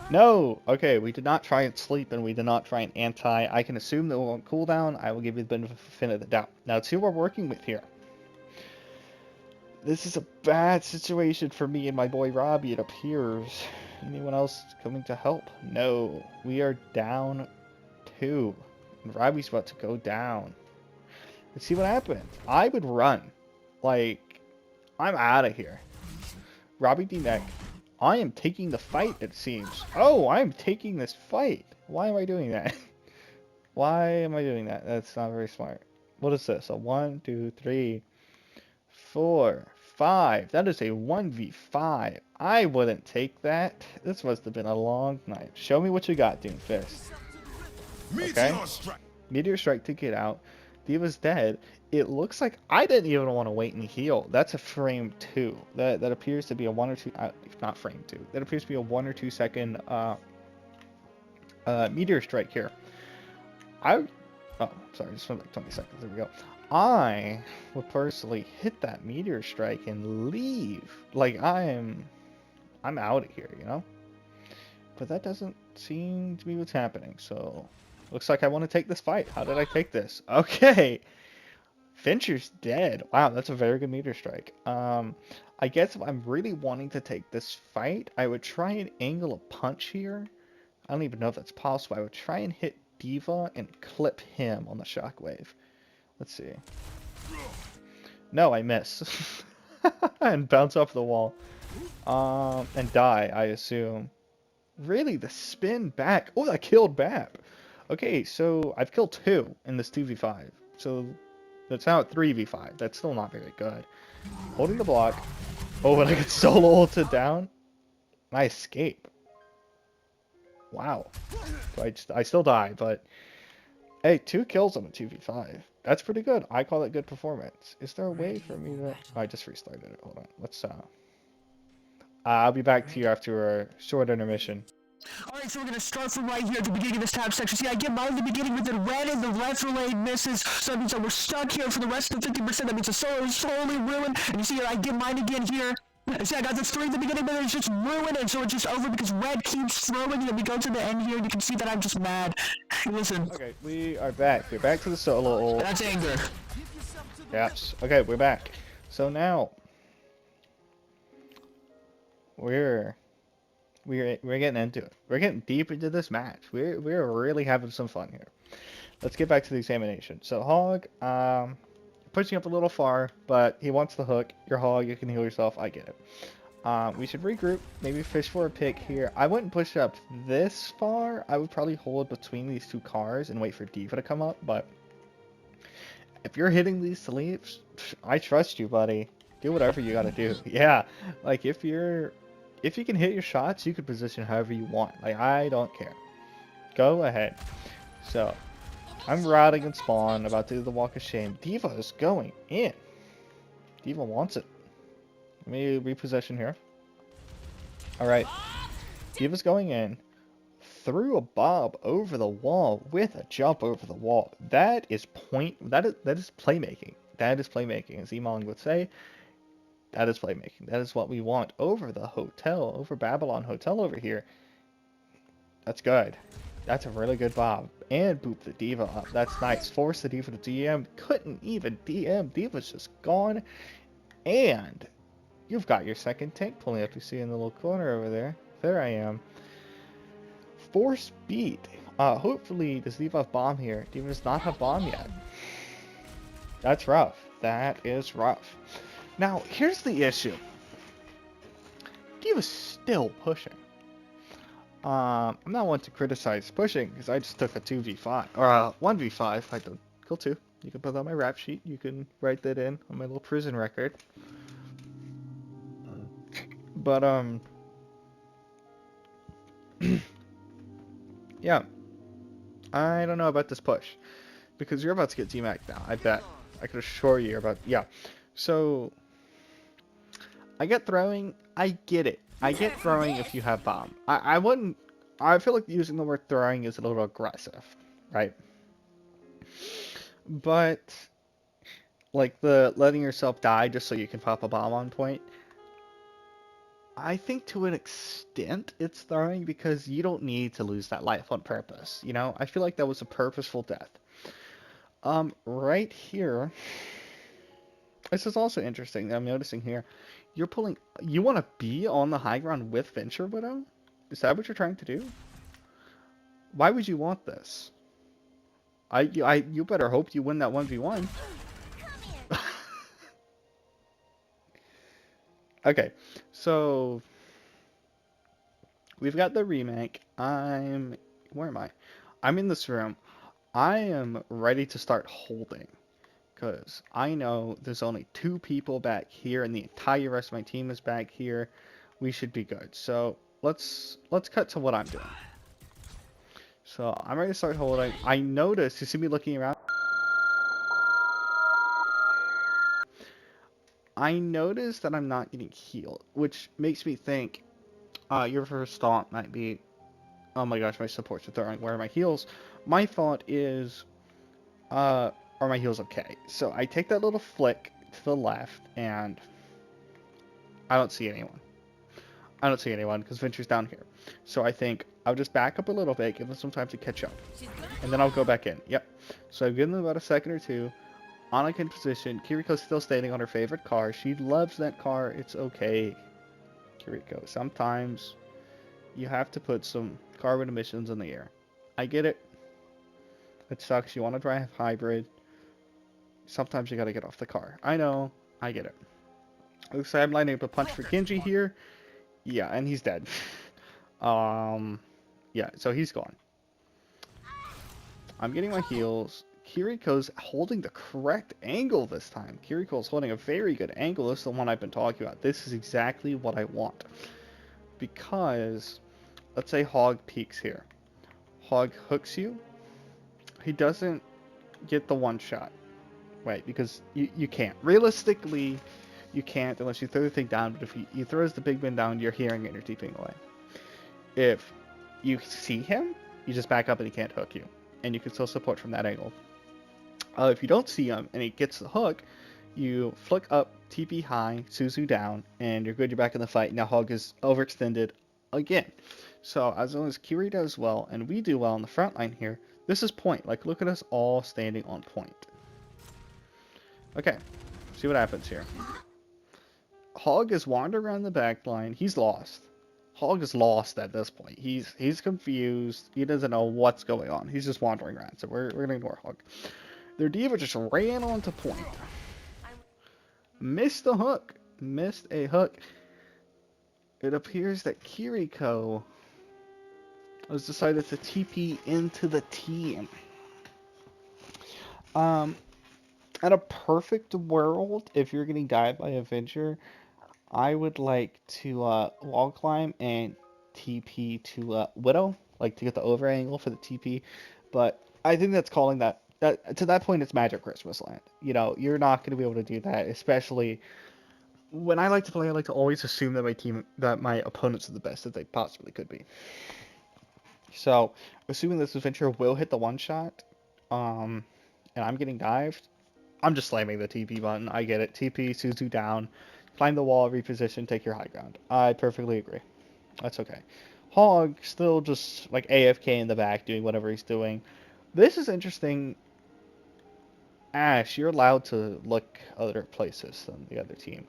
No! Okay, we did not try and sleep and we did not try and anti. I can assume that we're on cooldown. I will give you the benefit of the doubt. Now let's see what we're working with here. This is a bad situation for me and my boy Robbie, it appears. Anyone else coming to help? No. We are down 2. And Robbie's about to go down. Let's see what happens. I would run. Like, I'm out of here. Robbie D-Neck. I am taking the fight, it seems. Oh, I'm taking this fight. Why am I doing that? Why am I doing that? That's not very smart. What is this? A 1, 2, 3, 4, 5. That is a 1v5. I wouldn't take that. This must have been a long night. Show me what you got, Doomfist. Okay. Meteor Strike to get out. Diva's dead. It looks like I didn't even want to wait and heal. That's a frame 2. That appears to be a 1 or 2, not frame 2. That appears to be a 1 or 2 second Meteor Strike here. Oh, sorry, just went like 20 seconds. There we go. I would personally hit that Meteor Strike and leave. Like, I'm out of here, you know? But that doesn't seem to be what's happening, so... Looks like I want to take this fight. How did I take this? Okay! Fincher's dead. Wow, that's a very good Meteor Strike. I guess if I'm really wanting to take this fight, I would try and angle a punch here. I don't even know if that's possible. I would try and hit Diva and clip him on the shockwave. Let's see. No, I miss. And bounce off the wall. And die, I assume. Really, the spin back. Oh, that killed Bap. Okay, so I've killed 2 in this 2v5. So that's now at 3v5. That's still not very good. Holding the block. Oh, and I get solo ulted down. I escape. Wow. So I still die, but... Hey, 2 kills on a 2v5. That's pretty good. I call it good performance. Is there a way for me to... Oh, I just restarted it. Hold on. Let's, I'll be back to you after a short intermission. Alright, so we're going to start from right here at the beginning of this tab section. See, I get mine in the beginning with the red and the left relay misses. So that means that we're stuck here for the rest of the 50%. That means the solo is slowly ruined. And you see, I get mine again here. And see, I got this 3 in the beginning, but it's just ruined. And so it's just over because red keeps throwing. And we go to the end here, and you can see that I'm just mad. Listen. Okay, we are back. We're back to the solo ult. That's anger. Yes. Okay, we're back. So now... We're getting into it. We're getting deep into this match. We're really having some fun here. Let's get back to the examination. So Hog, pushing up a little far, but he wants the hook. You're Hog, you can heal yourself. I get it. We should regroup, maybe fish for a pick here. I wouldn't push up this far. I would probably hold between these two cars and wait for Diva to come up, but if you're hitting these sleeps, I trust you, buddy. Do whatever you gotta do. Yeah, like if you can hit your shots, you can position however you want. Like, I don't care. Go ahead. So, I'm routing and spawn, about to do the walk of shame. Diva is going in. Diva wants it. Let me reposition here. Alright. Diva's going in. Threw a bob over the wall with a jump over the wall. That is that is playmaking. That is playmaking, as Emong would say. That is playmaking. That is what we want over the hotel, over Babylon Hotel over here. That's good. That's a really good bob. And boop the Diva up. That's nice. Force the Diva to DM. Couldn't even DM. Diva's just gone. And you've got your second tank pulling up. You see in the little corner over there. There I am. Force beat. Hopefully, does Diva have bomb here? Diva does not have bomb yet. That's rough. That is rough. Now, here's the issue. Diva's still pushing. I'm not one to criticize pushing, because I just took a 2v5, or a 1v5. I did kill 2. You can put that on my rap sheet. You can write that in on my little prison record. But, yeah. I don't know about this push. Because you're about to get DMAC now, I bet. I can assure you you're about... Yeah. So... I get throwing. I get it. I get throwing if you have bomb. I wouldn't... I feel like using the word throwing is a little aggressive. Right? But... like the letting yourself die just so you can pop a bomb on point... I think to an extent it's throwing because you don't need to lose that life on purpose. You know, I feel like that was a purposeful death. Right here, this is also interesting. I'm noticing here, you're pulling. You want to be on the high ground with Venture Widow? Is that what you're trying to do? Why would you want this? You better hope you win that 1v1. Okay, so we've got the remake. Where am I? I'm in this room. I am ready to start holding, because I know there's only 2 people back here, and the entire rest of my team is back here. We should be good. So let's cut to what I'm doing. So I'm ready to start holding. I noticed, you see me looking around. I noticed that I'm not getting healed, which makes me think your first thought might be, oh my gosh, my supports are throwing, where are my heals? My thought is, are my heals okay? So I take that little flick to the left, and I don't see anyone. I don't see anyone, because Venture's down here. So I think I'll just back up a little bit, give them some time to catch up. And then I'll go back in. Yep. So I've given them about a second or two. Annika in position. Kiriko's still standing on her favorite car. She loves that car. It's okay, Kiriko. Sometimes you have to put some carbon emissions in the air. I get it. It sucks. You want to drive hybrid. Sometimes you gotta get off the car. I know. I get it. Looks like I'm lining up a punch for Genji here. Yeah, and he's dead. Yeah, so he's gone. I'm getting my heals. Kiriko's holding the correct angle this time. Kiriko's holding a very good angle. This is the one I've been talking about. This is exactly what I want. Because, let's say Hog peeks here. Hog hooks you. He doesn't get the one shot. Right, because you can't. Realistically, you can't unless you throw the thing down. But if he throws the big bin down, you're hearing it and you're TPing away. If you see him, you just back up and he can't hook you. And you can still support from that angle. If you don't see him and he gets the hook, you flick up, TP high, Suzu down, and you're good, you're back in the fight. Now Hog is overextended again. So as long as Kiri does well, and we do well on the front line here, this is point. Like, look at us all standing on point. Okay, see what happens here. Hog is wandering around the back line. He's lost. Hog is lost at this point. He's confused. He doesn't know what's going on. He's just wandering around. So we're gonna ignore Hog. Their diva just ran onto point. Missed the hook. Missed a hook. it appears that Kiriko has decided to TP into the team. In a perfect world, if you're getting died by a Avenger, I would like to wall climb and TP to Widow, like to get the over angle for the TP. But I think that's calling that to that point it's Magic Christmas Land. You know, you're not going to be able to do that, especially when I like to play. I like to always assume that my opponents are the best that they possibly could be. So, assuming this adventure will hit the one shot, and I'm getting dived, I'm just slamming the TP button. I get it. TP, Suzu down, climb the wall, reposition, take your high ground. I perfectly agree. That's okay. Hog still just like AFK in the back doing whatever he's doing. This is interesting. Ash, you're allowed to look other places than the other team.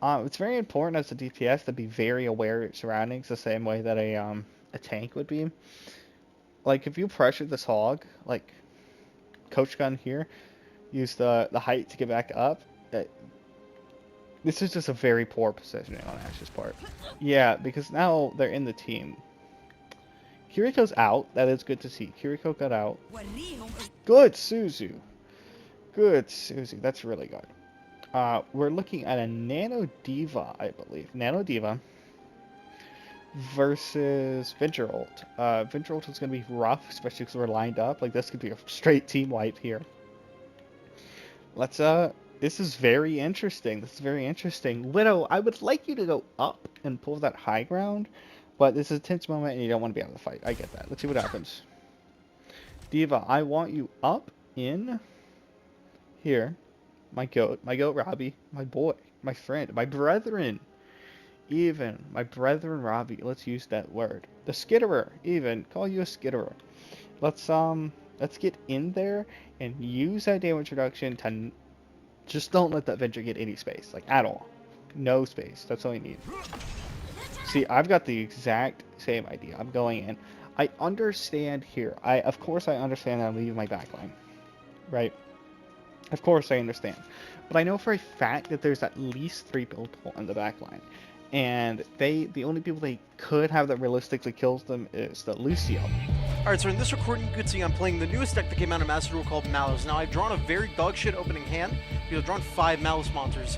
It's very important as a DPS to be very aware of your surroundings the same way that a tank would be. Like if you pressure this hog, like Coach Gun here, use the height to get back up. This is just a very poor positioning on Ash's part. Yeah, because now they're in the team. Kiriko's out. That is good to see. Kiriko got out. Good, Suzu. Good, Suzu. That's really good. We're looking at a Nano Diva, I believe. Nano Diva versus Venturolt. Venturolt is going to be rough, especially because we're lined up. Like, this could be a straight team wipe here. Let's, this is very interesting. This is very interesting. Widow, I would like you to go up and pull that high ground, but this is a tense moment and you don't want to be out of the fight. I get that. Let's see what happens. Diva, I want you up in here. My goat Robbie, my boy, my friend, my brethren. Even, my brethren Robbie, let's use that word. The skitterer, even, call you a skitterer. Let's get in there and use that damage reduction to just don't let that Venture get any space, like at all. No space, that's all you need. See, I've got the exact same idea. I'm going in. I understand here. Of course I understand that I'm leaving my backline, right? Of course I understand. But I know for a fact that there's at least 3 people in the backline. And the only people they could have that realistically kills them is the Lucio. Alright, so in this recording you could see I'm playing the newest deck that came out of Master Duel called Malice. Now I've drawn a very dogshit opening hand, because I've drawn 5 Malice monsters.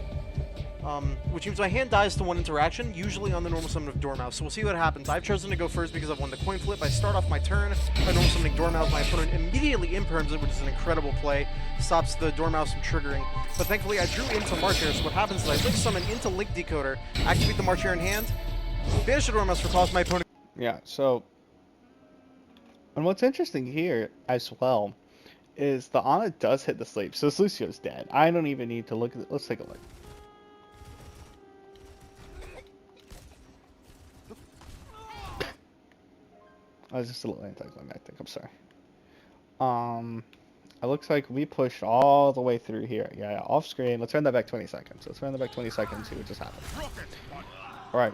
Which means my hand dies to 1 interaction, usually on the normal summon of Dormouse. So we'll see what happens. I've chosen to go first because I've won the coin flip. I start off my turn by normal summoning Dormouse. My opponent immediately imperms it, which is an incredible play. Stops the Dormouse from triggering. But thankfully I drew into March Hare, so what happens is I Link Summon into Link Decoder, activate the March Hare in hand, banish the Dormouse for toss my opponent. Yeah, so... And what's interesting here, as well, is the Ana does hit the sleep, so Lucio's dead. I don't even need to look at it. Let's take a look. I was just a little anticlimactic, I'm sorry. It looks like we pushed all the way through here. Yeah, off screen. Let's run that back 20 seconds. Let's run that back 20 seconds, see what just happened. Alright.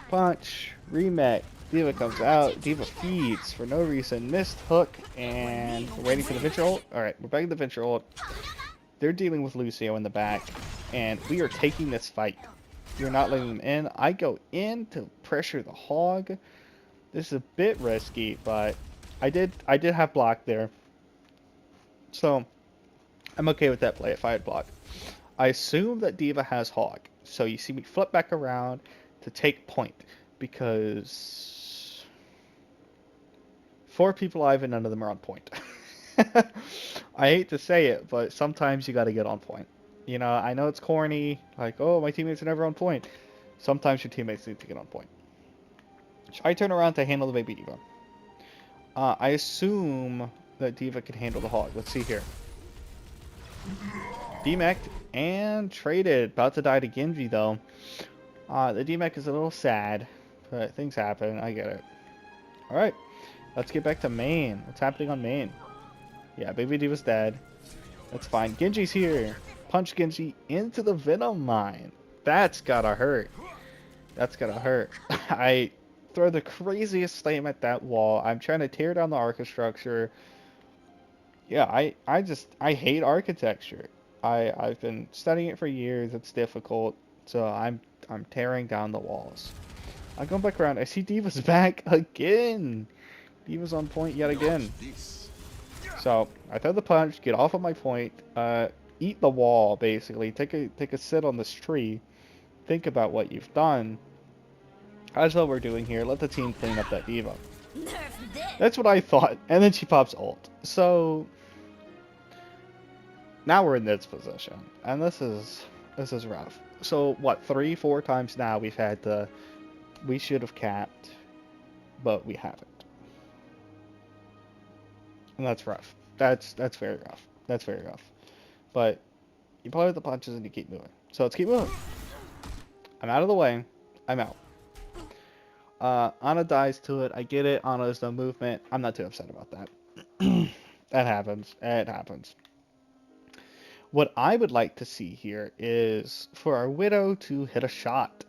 Punch, remake. Diva comes out. Diva feeds for no reason. Missed hook, and we're waiting for the Venture ult. Alright, we're back at the Venture ult. They're dealing with Lucio in the back, and we are taking this fight. You're not letting them in. I go in to pressure the hog. This is a bit risky, but I did have block there. So I'm okay with that play if I had block. I assume that Diva has hog. So you see me flip back around to take point, because 4 people alive and none of them are on point. I hate to say it, but sometimes you gotta get on point. You know, I know it's corny, like, oh, my teammates are never on point. Sometimes your teammates need to get on point. So I turn around to handle the baby Diva. I assume that Diva can handle the hog. Let's see here. DMAC'd and traded. About to die to Genji, though. The DMAC is a little sad, but things happen. I get it. Alright, let's get back to main. What's happening on main? Yeah, baby Diva's dead. That's fine. Genji's here. Punch Genji into the Venom Mine. That's gotta hurt. That's gotta hurt. I throw the craziest flame at that wall. I'm trying to tear down the architecture. Yeah, I hate architecture. I've been studying it for years. It's difficult. So I'm tearing down the walls. I go back around. I see Diva's back again. Diva's on point yet again. So I throw the punch, get off of my point, eat the wall basically. Take a sit on this tree. Think about what you've done. That's what we're doing here. Let the team clean up that Diva. That's what I thought. And then she pops ult. So now we're in this position, and this is rough. So what? 3-4 times now we've had the we should have capped, but we haven't. And that's rough. That's very rough. That's very rough. But you play with the punches and you keep moving. So let's keep moving. I'm out of the way. I'm out. Ana dies to it. I get it. Ana has no movement. I'm not too upset about that. That happens. It happens. What I would like to see here is for our Widow to hit a shot.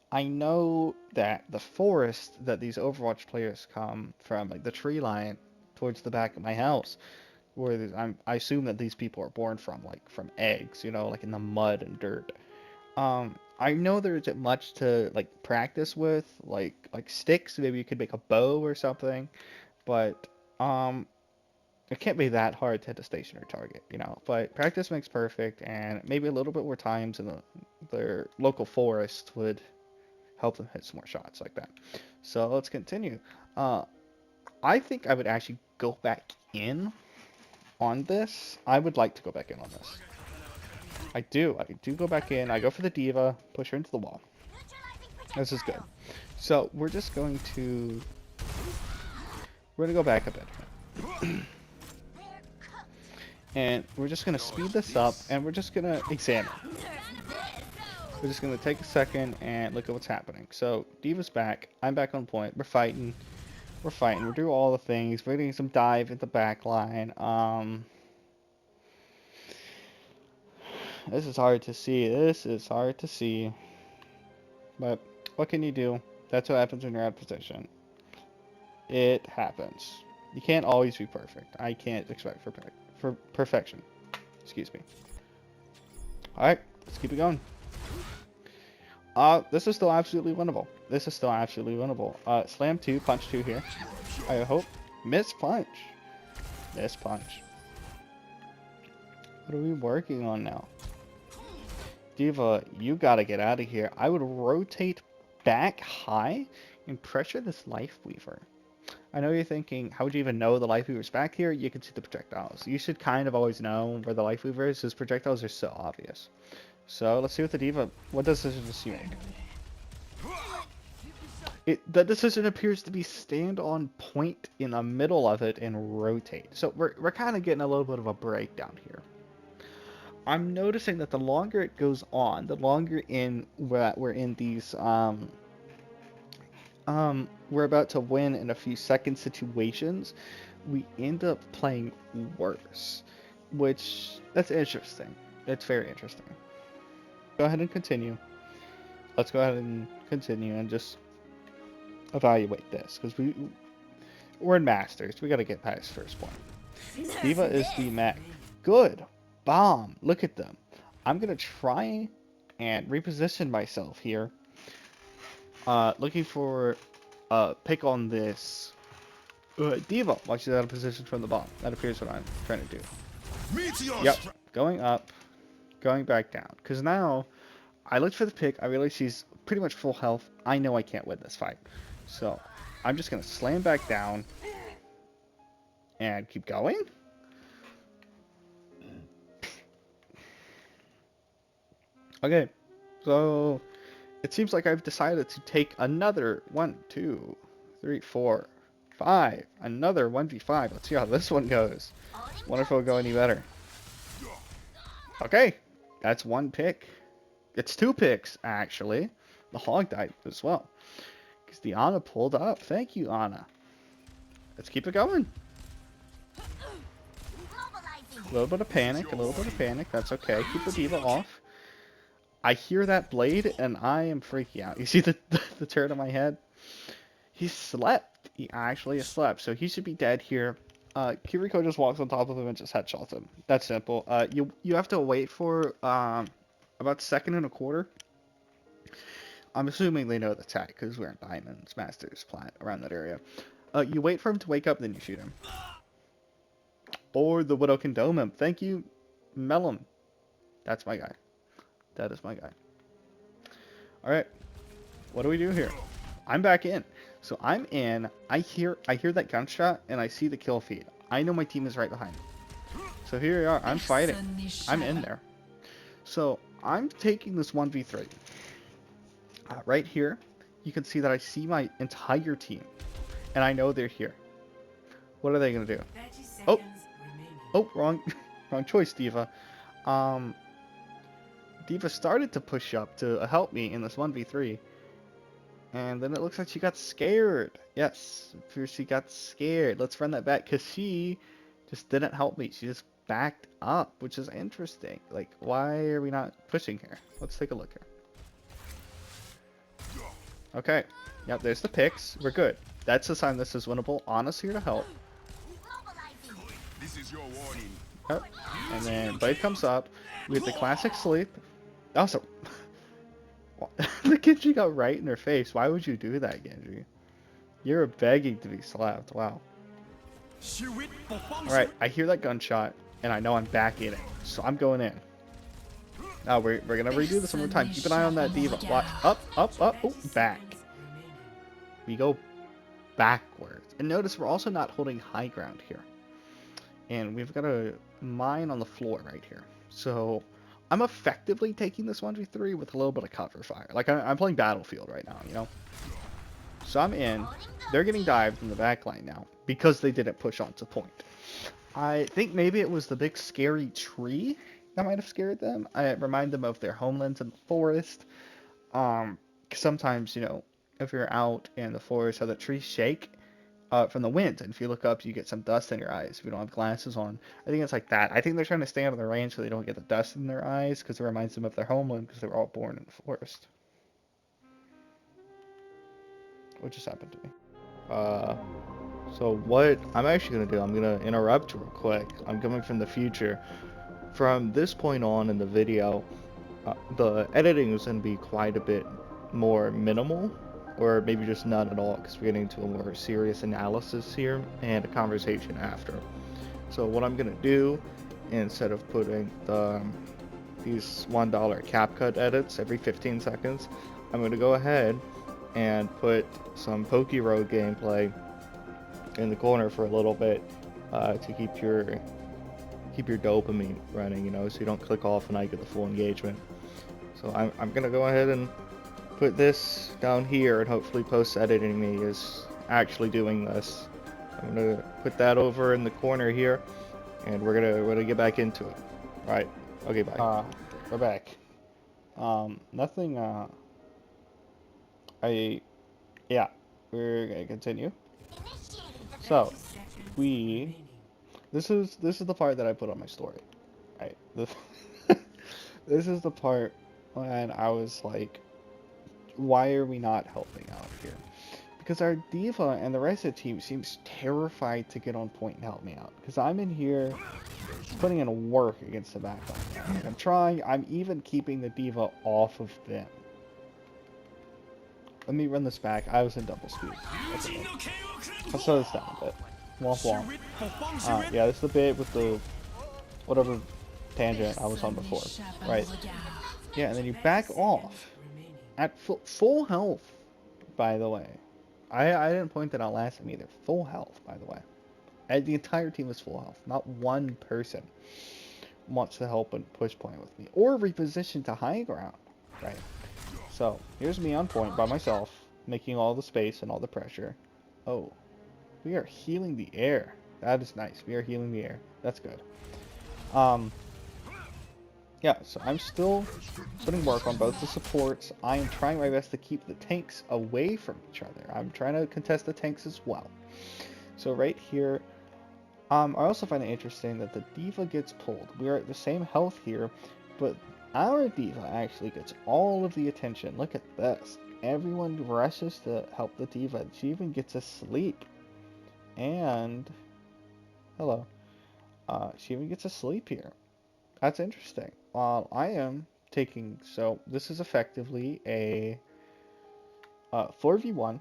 I know that the forest that these Overwatch players come from, like the tree line towards the back of my house, where I assume that these people are born from, like from eggs, you know, like in the mud and dirt. I know there isn't much to like practice with, like sticks. Maybe you could make a bow or something, but it can't be that hard to hit a stationary target, you know. But practice makes perfect, and maybe a little bit more times in their local forest would help them hit some more shots like that. So let's continue. I think I would actually go back in on this. I would like to go back in on this. I do go back in. I go for the Diva, push her into the wall. This is good. So we're just going to go back a bit. And we're just going to speed this up, and we're just going to examine. We're just going to take a second and look at what's happening. So Diva's back. I'm back on point. We're fighting. We're doing all the things. We're getting some dive at the back line. This is hard to see. But what can you do? That's what happens when you're out of position. It happens. You can't always be perfect. I can't expect for perfection. Excuse me. Alright, let's keep it going. This is still absolutely winnable. Slam 2, punch 2 here. I hope. Miss punch. What are we working on now? Diva, you gotta get out of here. I would rotate back high and pressure this Life Weaver. I know you're thinking, how would you even know the Life Weaver's back here? You can see the projectiles. You should kind of always know where the Life Weaver is, because projectiles are so obvious. So let's see what the Diva, what decision does she make? The decision appears to be stand on point in the middle of it and rotate. So we're kind of getting a little bit of a breakdown here. I'm noticing that the longer it goes on, the longer we're in these we're about to win in a few second situations, we end up playing worse, which that's interesting. It's very interesting. Go ahead and continue. Let's go ahead and continue and just evaluate this, because we're in Masters. We got to get past first point. Diva is the mech. Good. Bomb. Look at them. I'm going to try and reposition myself here. Looking for a pick on this Diva while she's out of position from the bomb. That appears what I'm trying to do. Yep. Going up. Going back down. Because now, I looked for the pick. I realized she's pretty much full health. I know I can't win this fight. So, I'm just going to slam back down. And keep going. Okay, so it seems like I've decided to take another 1, 2, 3, 4, 5, another 1v5. Let's see how this one goes. Wonder if it'll go any better. Okay, that's one pick. It's 2 picks, actually. The Hog died as well. Because the Ana pulled up. Thank you, Ana. Let's keep it going. A little bit of panic, That's okay. Keep the Diva off. I hear that blade, and I am freaking out. You see the turn on my head? He slept. He actually slept, so he should be dead here. Kiriko just walks on top of him and just headshots him. That's simple. You have to wait for about second and a quarter. I'm assuming they know the tag because we're in diamonds, masters, plat, around that area. You wait for him to wake up, then you shoot him. Or the Widow can dome him. Thank you, Mellum. That's my guy. That is my guy. Alright. What do we do here? I'm back in. So I'm in. I hear that gunshot, and I see the kill feed. I know my team is right behind me. So here we are. I'm fighting. I'm in there. So I'm taking this 1v3. Right here, you can see that I see my entire team. And I know they're here. What are they going to do? 30 seconds Oh. remaining. Oh, wrong choice, Diva. Diva started to push up to help me in this 1v3. And then it looks like she got scared. Yes, she got scared. Let's run that back because she just didn't help me. She just backed up, which is interesting. Like, why are we not pushing here? Let's take a look here. Okay. Yep, there's the picks. We're good. That's a sign this is winnable. Anna's here to help. This is your warning. Yep. And then Blade comes up. We get the classic sleep. Also, the Genji got right in her face. Why would you do that, Genji? You're begging to be slapped. Wow. Alright, I hear that gunshot, and I know I'm back in it. So I'm going in. Now we're gonna redo this one more time. Keep an eye on that Diva. Watch. Up. Oh, back. We go backwards. And notice we're also not holding high ground here. And we've got a mine on the floor right here. So I'm effectively taking this 1v3 with a little bit of cover fire. Like, I'm playing Battlefield right now, you know? So I'm in. They're getting dived in the back line now because they didn't push on to point. I think maybe it was the big scary tree that might have scared them. I remind them of their homelands in the forest. Sometimes, you know, if you're out in the forest, how the trees shake from the wind, and if you look up, you get some dust in your eyes if you don't have glasses on. I think it's like that. I think they're trying to stay out of the range so they don't get the dust in their eyes, because it reminds them of their homeland, because they were all born in the forest. What just happened to me? So what I'm actually going to do, I'm going to interrupt real quick. I'm coming from the future. From this point on in the video, the editing is going to be quite a bit more minimal, or maybe just none at all, because we're getting into a more serious analysis here and a conversation after. So what I'm going to do, instead of putting these $1 CapCut edits every 15 seconds, I'm going to go ahead and put some Poke Road gameplay in the corner for a little bit to keep your dopamine running, you know, so you don't click off and I get the full engagement. So I'm gonna go ahead and put this down here, and hopefully post-editing me is actually doing this. I'm gonna put that over in the corner here, and we're gonna get back into it. All right. Okay. Bye. We're back. Nothing. Yeah. We're gonna continue. So, This is the part that I put on my story. Right. This is the part when I was like, why are we not helping out here? Because our Diva and the rest of the team seems terrified to get on point and help me out. Because I'm in here putting in work against the backline. I'm trying. I'm even keeping the Diva off of them. Let me run this back. I was in double speed. Okay. I'll slow this down a bit. Womp womp. Yeah, this is the bit with the whatever tangent I was on before. Right. Yeah, and then you back off at full health, by the way. I didn't point that out last time either. Full health, by the way. And the entire team is full health. Not one person wants to help and push point with me. Or reposition to high ground. Right. So, here's me on point by myself, making all the space and all the pressure. Oh. We are healing the air. That is nice. We are healing the air. That's good. Yeah, so I'm still putting work on both the supports. I am trying my best to keep the tanks away from each other. I'm trying to contest the tanks as well. So right here, I also find it interesting that the Diva gets pulled. We are at the same health here, but our Diva actually gets all of the attention. Look at this. Everyone rushes to help the Diva. She even gets asleep. And, hello, she even gets asleep here. That's interesting. While I am taking, so this is effectively a 4v1,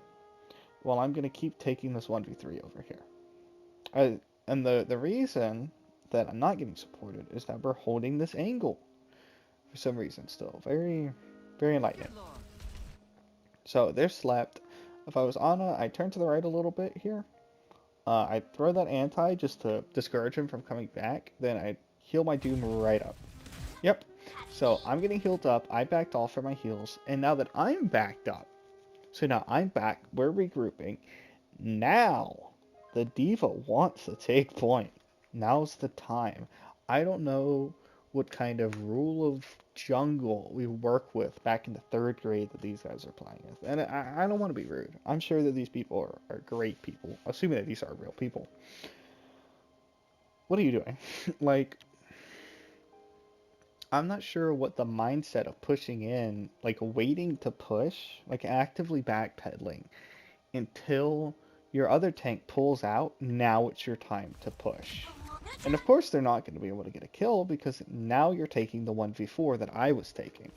while I'm going to keep taking this 1v3 over here. And the reason that I'm not getting supported is that we're holding this angle for some reason still. Very, very enlightening. So they're slept. If I was Ana, I'd turn to the right a little bit here. I'd throw that anti just to discourage him from coming back. Then I'd heal my Doom right up. Yep. So I'm getting healed up. I backed off for my heals. And now that I'm backed up, so now I'm back, we're regrouping. Now the diva wants to take point. Now's the time. I don't know what kind of rule of jungle we work with back in the 3rd grade that these guys are playing with. And I don't want to be rude. I'm sure that these people are great people, assuming that these are real people. What are you doing? Like, I'm not sure what the mindset of pushing in, like waiting to push, like actively backpedaling until your other tank pulls out. Now it's your time to push. And of course they're not going to be able to get a kill because now you're taking the 1v4 that I was taking.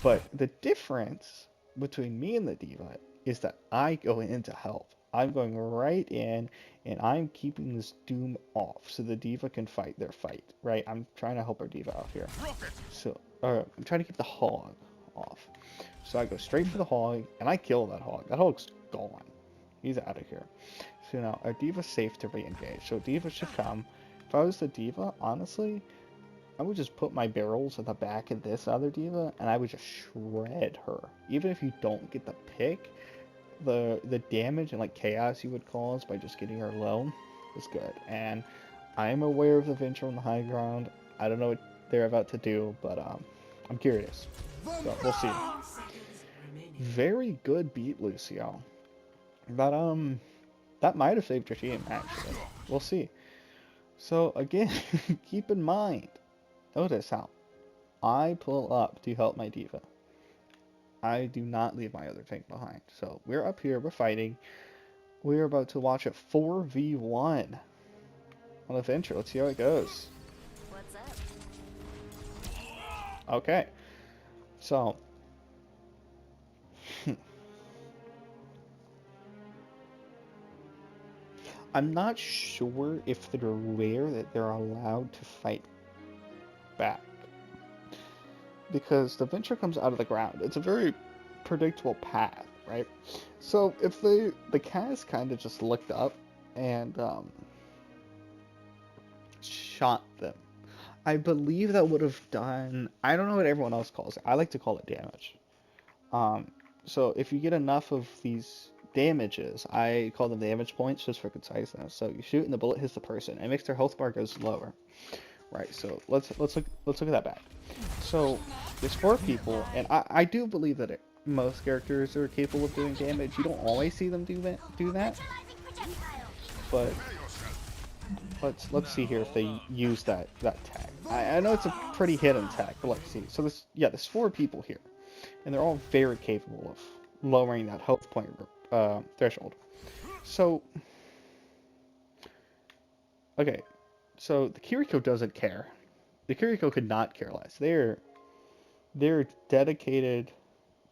But the difference between me and the diva is that I go in to help. I'm going right in and I'm keeping this Doom off so the diva can fight their fight, right? I'm trying to help our diva out here. So I'm trying to keep the hog off. So I go straight for the hog and I kill that hog. That hog's gone. He's out of here. So now our diva's safe to re-engage. So diva should come. If I was the diva, honestly, I would just put my barrels at the back of this other diva and I would just shred her. Even if you don't get the pick, the damage and like chaos you would cause by just getting her low is good. And I am aware of the Venture on the high ground. I don't know what they're about to do, but I'm curious. So we'll see. Very good beat, Lucio. But that might have saved your team, actually. We'll see. So, again, keep in mind, notice how I pull up to help my diva. I do not leave my other tank behind. So, we're up here, we're fighting. We're about to watch a 4v1 on Adventure. Let's see how it goes. What's up? Okay. So, I'm not sure if they're aware that they're allowed to fight back. Because the Venture comes out of the ground. It's a very predictable path, right? So if the Kaz kind of just looked up and shot them, I believe that would have done, I don't know what everyone else calls it. I like to call it damage. So if you get enough of these damages, I call them damage points just for conciseness. So you shoot and the bullet hits the person. It makes their health bar goes lower. Right, so let's look at that back. So there's 4 people, and I do believe that most characters are capable of doing damage. You don't always see them do that. But let's see here if they use that tag. I know it's a pretty hidden tag, but let's see. So there's 4 people here, and they're all very capable of lowering that health point threshold. So okay. So the Kiriko doesn't care. The Kiriko could not care less. They're dedicated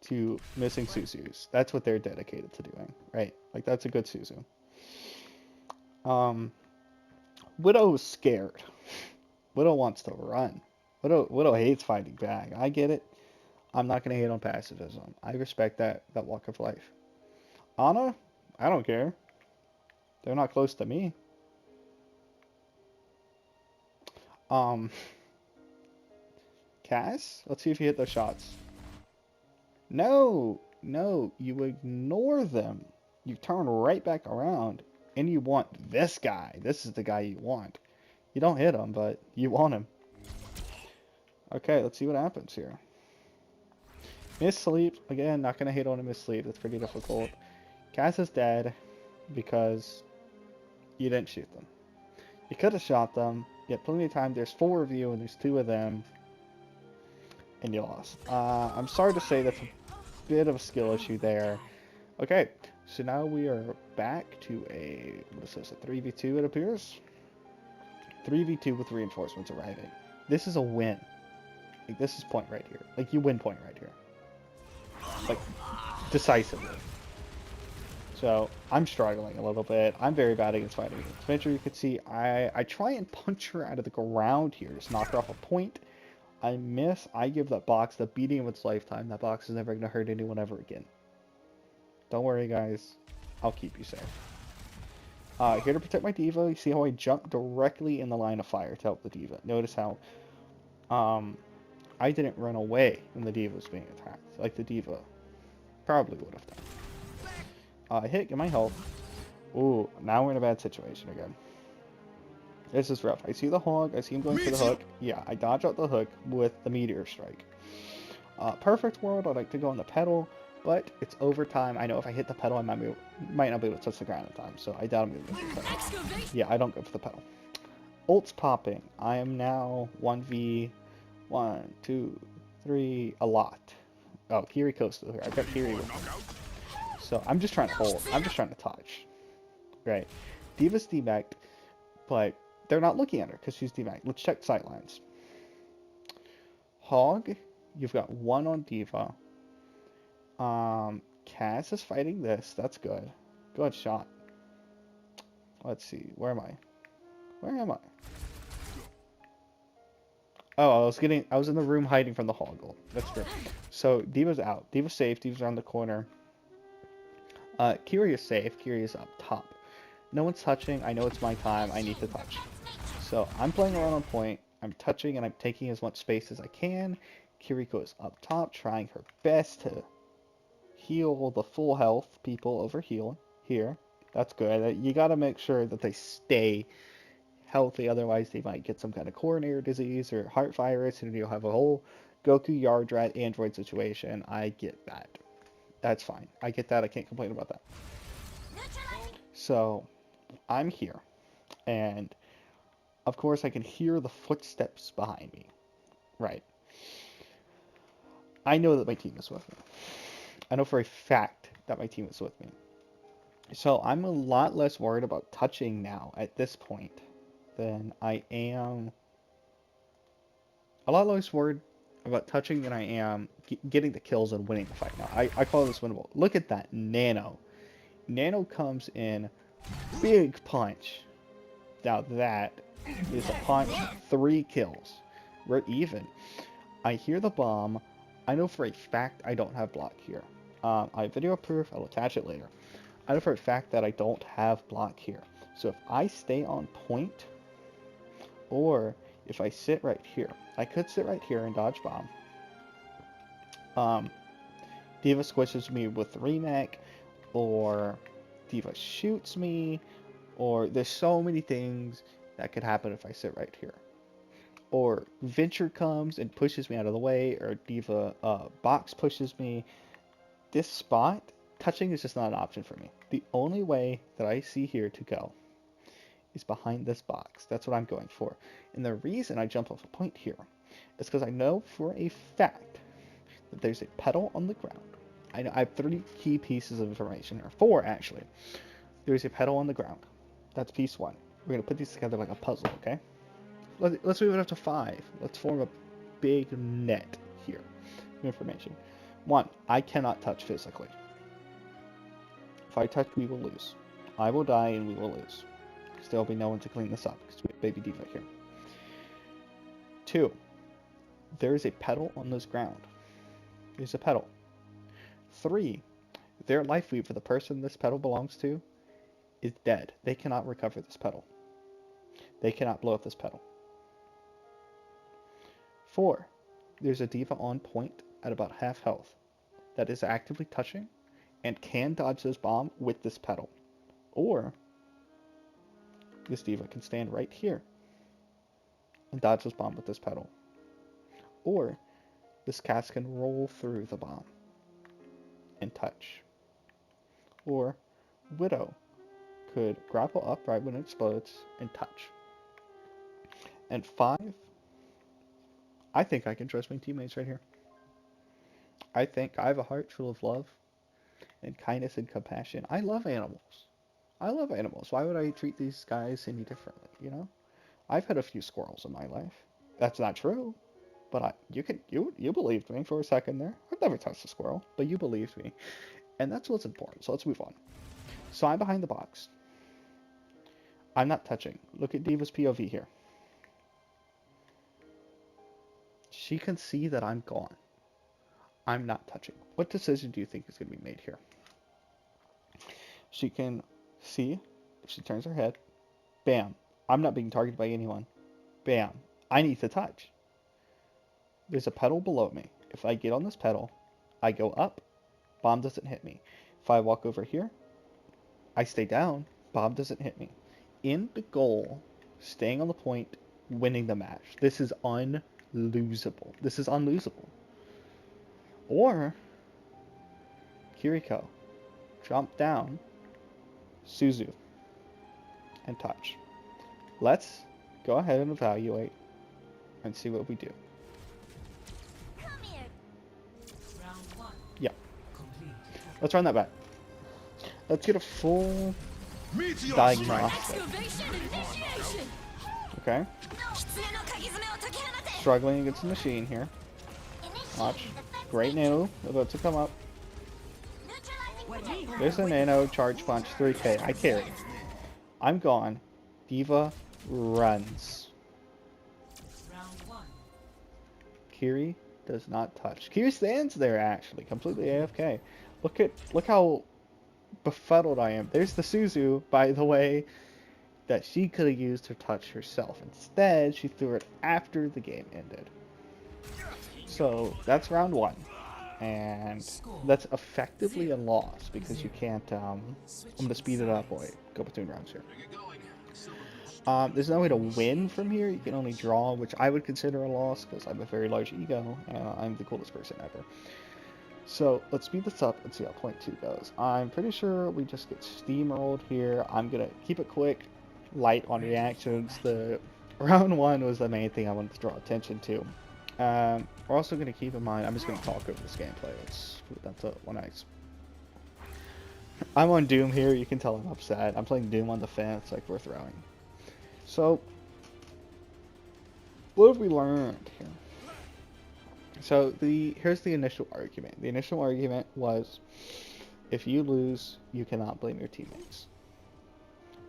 to missing Suzus. That's what they're dedicated to doing, right? Like that's a good Suzu. Widow is scared. Widow wants to run. Widow hates fighting back. I get it. I'm not gonna hate on pacifism. I respect that walk of life. Ana, I don't care. They're not close to me. Cass, let's see if you hit those shots. No, you ignore them. You turn right back around, and you want this guy. This is the guy you want. You don't hit him, but you want him. Okay, let's see what happens here. Miss sleep. Again, not going to hit on a miss sleep. That's pretty difficult. Cass is dead because you didn't shoot them. You could have shot them. You had plenty of time. There's 4 of you, and there's 2 of them. And you lost. I'm sorry to say that's a bit of a skill issue there. Okay, so now we are back to what is this, a 3v2 it appears? 3v2 with reinforcements arriving. This is a win. Like, this is point right here. Like, you win point right here. Like, decisively. So, I'm struggling a little bit. I'm very bad against fighting against Venture. You can see I try and punch her out of the ground here. Just knock her off a point. I miss. I give that box the beating of its lifetime. That box is never going to hurt anyone ever again. Don't worry, guys. I'll keep you safe. Here to protect my diva. You see how I jump directly in the line of fire to help the diva. Notice how I didn't run away when the diva was being attacked, like the diva probably would have done. Hit, get my health. Ooh, now we're in a bad situation again. This is rough. I see the hog. I see him going for the hook. Yeah, I dodge out the hook with the meteor strike. Perfect world. I'd like to go on the pedal, but it's overtime. I know if I hit the pedal, I might not be able to touch the ground in time. So I doubt I'm going to go for the pedal. Yeah, I don't go for the pedal. Ult's popping. I am now 1v 1, 2, 3, a lot. Oh, Kiriko's still here. I've got Kiri with me. So I'm just trying to hold. I'm just trying to touch. Right. Diva's debagged, but they're not looking at her because she's debagged. Let's check sightlines. Hog, you've got 1 on Diva. Cass is fighting this. That's good. Good shot. Let's see. Where am I? Where am I? Oh, I was in the room hiding from the hog ult. That's true. So Diva's out. Diva's safe. Diva's around the corner. Kiri is safe. Kiri is up top. No one's touching. I know it's my time. I need to touch. So I'm playing around on point. I'm touching and I'm taking as much space as I can. Kiriko is up top, trying her best to heal the full health people over here. That's good. You gotta make sure that they stay healthy, otherwise they might get some kind of coronary disease or heart virus, and you'll have a whole Goku Yard Rat Android situation. I get that. That's fine. I get that. I can't complain about that. So, I'm here. And, of course, I can hear the footsteps behind me. Right. I know that my team is with me. I know for a fact that my team is with me. So, I'm a lot less worried about touching now at this point than I am. A lot less worried about touching than I am getting the kills and winning the fight. Now, I call this winnable. Look at that. Nano. Nano comes in. Big punch. Now that is a punch. 3 kills. We're even. I hear the bomb. I know for a fact I don't have block here. I have video proof. I'll attach it later. I know for a fact that I don't have block here. So if I stay on point, or if I sit right here, I could sit right here and dodge bomb. Diva squishes me with 3-mech, or Diva shoots me, or there's so many things that could happen if I sit right here. Or Venture comes and pushes me out of the way, or Diva box pushes me. This spot, touching is just not an option for me. The only way that I see here to go is behind this box. That's what I'm going for. And the reason I jump off a point here is because I know for a fact that there's a pedal on the ground. I have 3 key pieces of information, or 4 actually. There's a pedal on the ground. That's piece 1. We're going to put these together like a puzzle, okay? Let's move it up to 5. Let's form a big net here of information. 1, I cannot touch physically. If I touch, we will lose. I will die and we will lose. Because there will be no one to clean this up, because we have baby Diva here. 2, there is a pedal on this ground. There's a pedal. 3, their life weave for the person this pedal belongs to is dead. They cannot recover this pedal. They cannot blow up this pedal. 4, there's a Diva on point at about half health that is actively touching and can dodge this bomb with this pedal. Or this Diva can stand right here and dodge this bomb with this pedal. Or this Cass can roll through the bomb and touch. Or Widow could grapple up right when it explodes and touch. And 5, I think I can trust my teammates right here. I think I have a heart full of love and kindness and compassion. I love animals. I love animals. Why would I treat these guys any differently, you know? I've had a few squirrels in my life. That's not true, But you believed me for a second there. I've never touched a squirrel, but you believed me. And that's what's important. So let's move on. So I'm behind the box. I'm not touching. Look at Diva's POV here. She can see that I'm gone. I'm not touching. What decision do you think is going to be made here? She can see if she turns her head. Bam. I'm not being targeted by anyone. Bam. I need to touch. There's a pedal below me. If I get on this pedal, I go up. Bomb doesn't hit me. If I walk over here, I stay down. Bomb doesn't hit me. In the goal, staying on the point, winning the match. This is unlosable. This is unlosable. Or Kiriko, jump down, Suzu, and touch. Let's go ahead and evaluate and see what we do. Round 1 Yeah, complete. let's run that back. Let's get a full diagnostic. Okay. Struggling against the machine here. Watch. Great nano about to come up. There's a nano charge punch 3k. I carry. I'm gone. Diva runs. Round 1 Kiri does not touch. Kiri stands there actually, completely AFK. Look how befuddled I am. There's the Suzu, by the way, that she could have used her touch herself. Instead, she threw it after the game ended. So that's round 1. And that's effectively a loss because you can't, I'm going to speed it up, boy. Go between rounds here. There's no way to win from here. You can only draw, which I would consider a loss because I have a very large ego and I'm the coolest person ever. So let's speed this up and see how point 2 goes. I'm pretty sure we just get steamrolled here. I'm going to keep it quick, light on reactions. The round 1 was the main thing I wanted to draw attention to. We're also going to keep in mind, I'm just going to talk over this gameplay. Let's put that to one X. I'm on Doom here. You can tell I'm upset. I'm playing Doom on defense like we're throwing. So, what have we learned here? So, here's the initial argument. The initial argument was, if you lose, you cannot blame your teammates.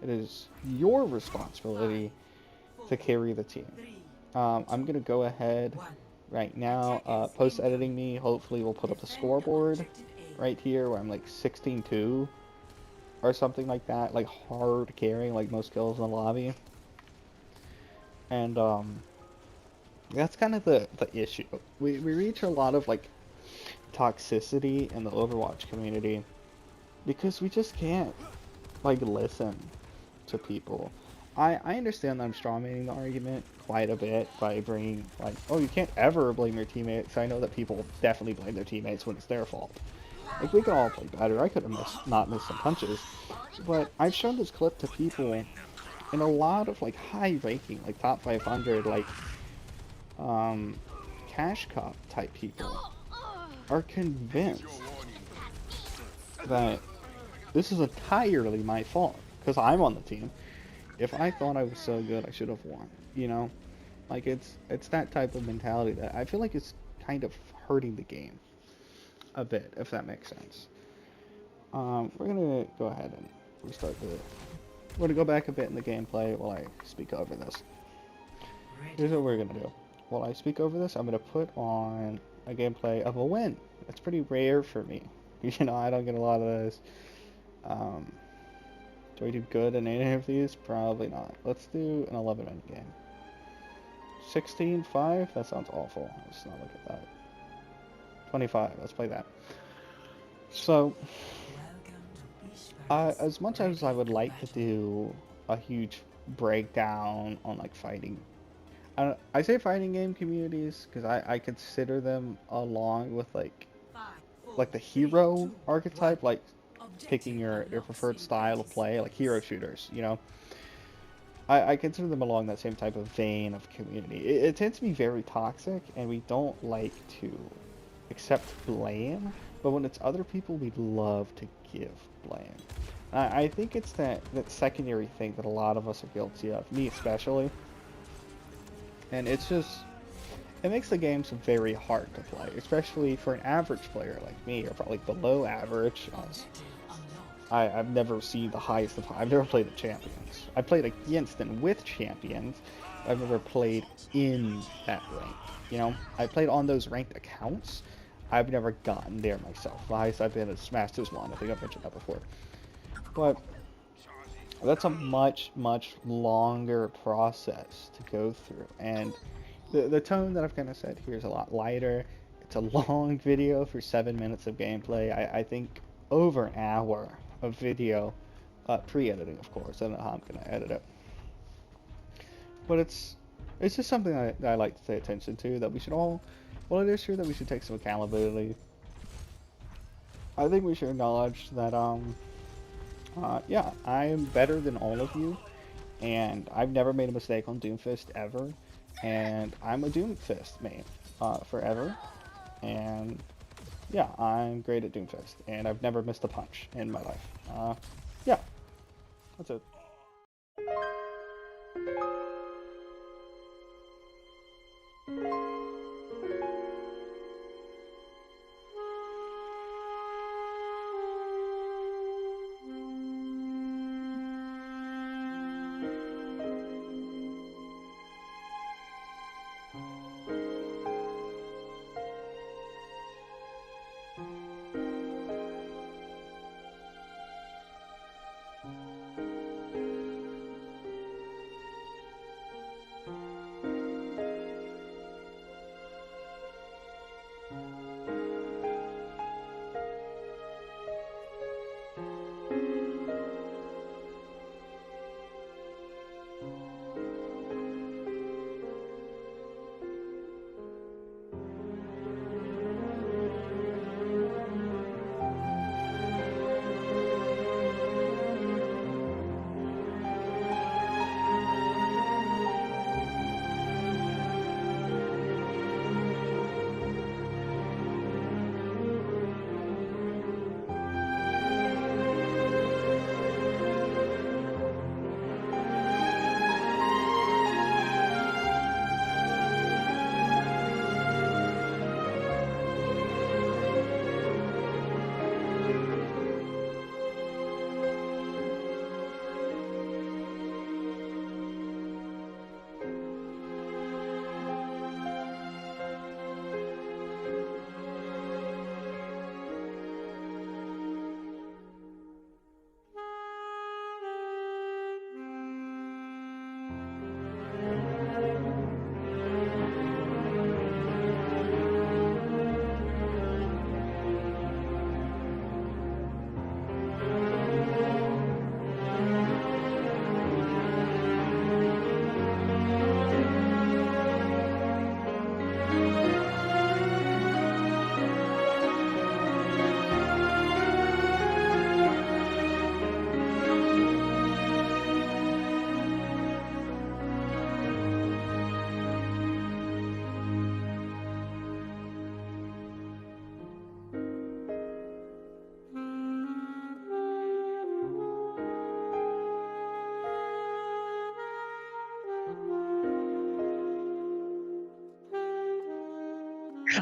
It is your responsibility to carry the team. I'm going to go ahead right now, post-editing me, hopefully we'll put up the scoreboard right here where I'm like 16-2 or something like that, like hard carrying, like most kills in the lobby. And that's kind of the issue. We reach a lot of like toxicity in the Overwatch community because we just can't like listen to people. I understand that I'm strawmanning the argument quite a bit by bringing like, oh, you can't ever blame your teammates. I know that people definitely blame their teammates when it's their fault. Like, we could all play better. I could have not missed some punches. But I've shown this clip to people, and a lot of like high ranking, like top 500, like cash cop type people are convinced that this is entirely my fault because I'm on the team. If I thought I was so good, I should have won, you know? Like, it's that type of mentality that I feel like it's kind of hurting the game a bit, if that makes sense. We're gonna go ahead and restart we're gonna go back a bit in the gameplay while I speak over this. Here's what we're gonna do. While I speak over this, I'm gonna put on a gameplay of a win. It's pretty rare for me. You know, I don't get a lot of those. Do I do good in any of these? Probably not. Let's do an 11-minute game. 16-5? That sounds awful. Let's not look at that. 25. Let's play that. So, as much as I would like to do a huge breakdown on like fighting, I say fighting game communities because I consider them along with like the hero archetype, like picking your preferred style of play, like hero shooters, you know. I consider them along that same type of vein of community. It tends to be very toxic, and we don't like to accept blame, but when it's other people, we love to give blame. I think it's that secondary thing that a lot of us are guilty of, me especially. And it's it makes the games very hard to play, especially for an average player like me, or probably below average. I've never seen the highest of high. I've never played the champions. I played against and with champions. I've never played in that rank. You know, I played on those ranked accounts. I've never gotten there myself. The highest I've been is Masters 1. I think I've mentioned that before. But that's a much, much longer process to go through. And the tone that I've kind of said here is a lot lighter. It's a long video for 7 minutes of gameplay. I think over an hour of video, pre-editing, of course. I don't know how I'm going to edit it. But it's just something that I like to pay attention to, that we should all, well, it is true that we should take some accountability. I think we should acknowledge that, yeah, I am better than all of you, and I've never made a mistake on Doomfist ever, and I'm a Doomfist main, forever, and yeah, I'm great at Doomfist, and I've never missed a punch in my life. Yeah, that's it.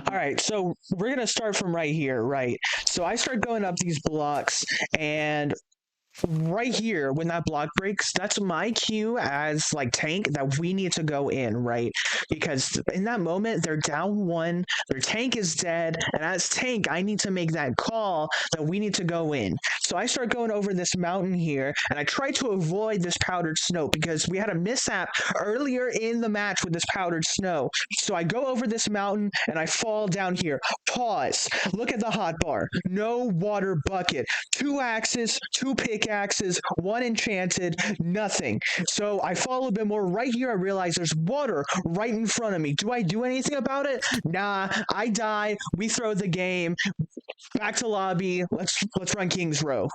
All right, so we're gonna start from right here, right? So I start going up these blocks, and right here, when that block breaks, that's my cue as like tank that we need to go in, right? Because in that moment, they're down one, their tank is dead, and as tank, I need to make that call that we need to go in. So I start going over this mountain here, and I try to avoid this powdered snow because we had a mishap earlier in the match with this powdered snow. So I go over this mountain and I fall down here. Pause. Look at the hotbar. No water bucket. 2 axes, 2 pickaxes, 1 enchanted, nothing. So I fall a bit more. Right here, I realize there's water right in front of me. Do I do anything about it? Nah, I die. We throw the game. Back to lobby. Let's run King's Row.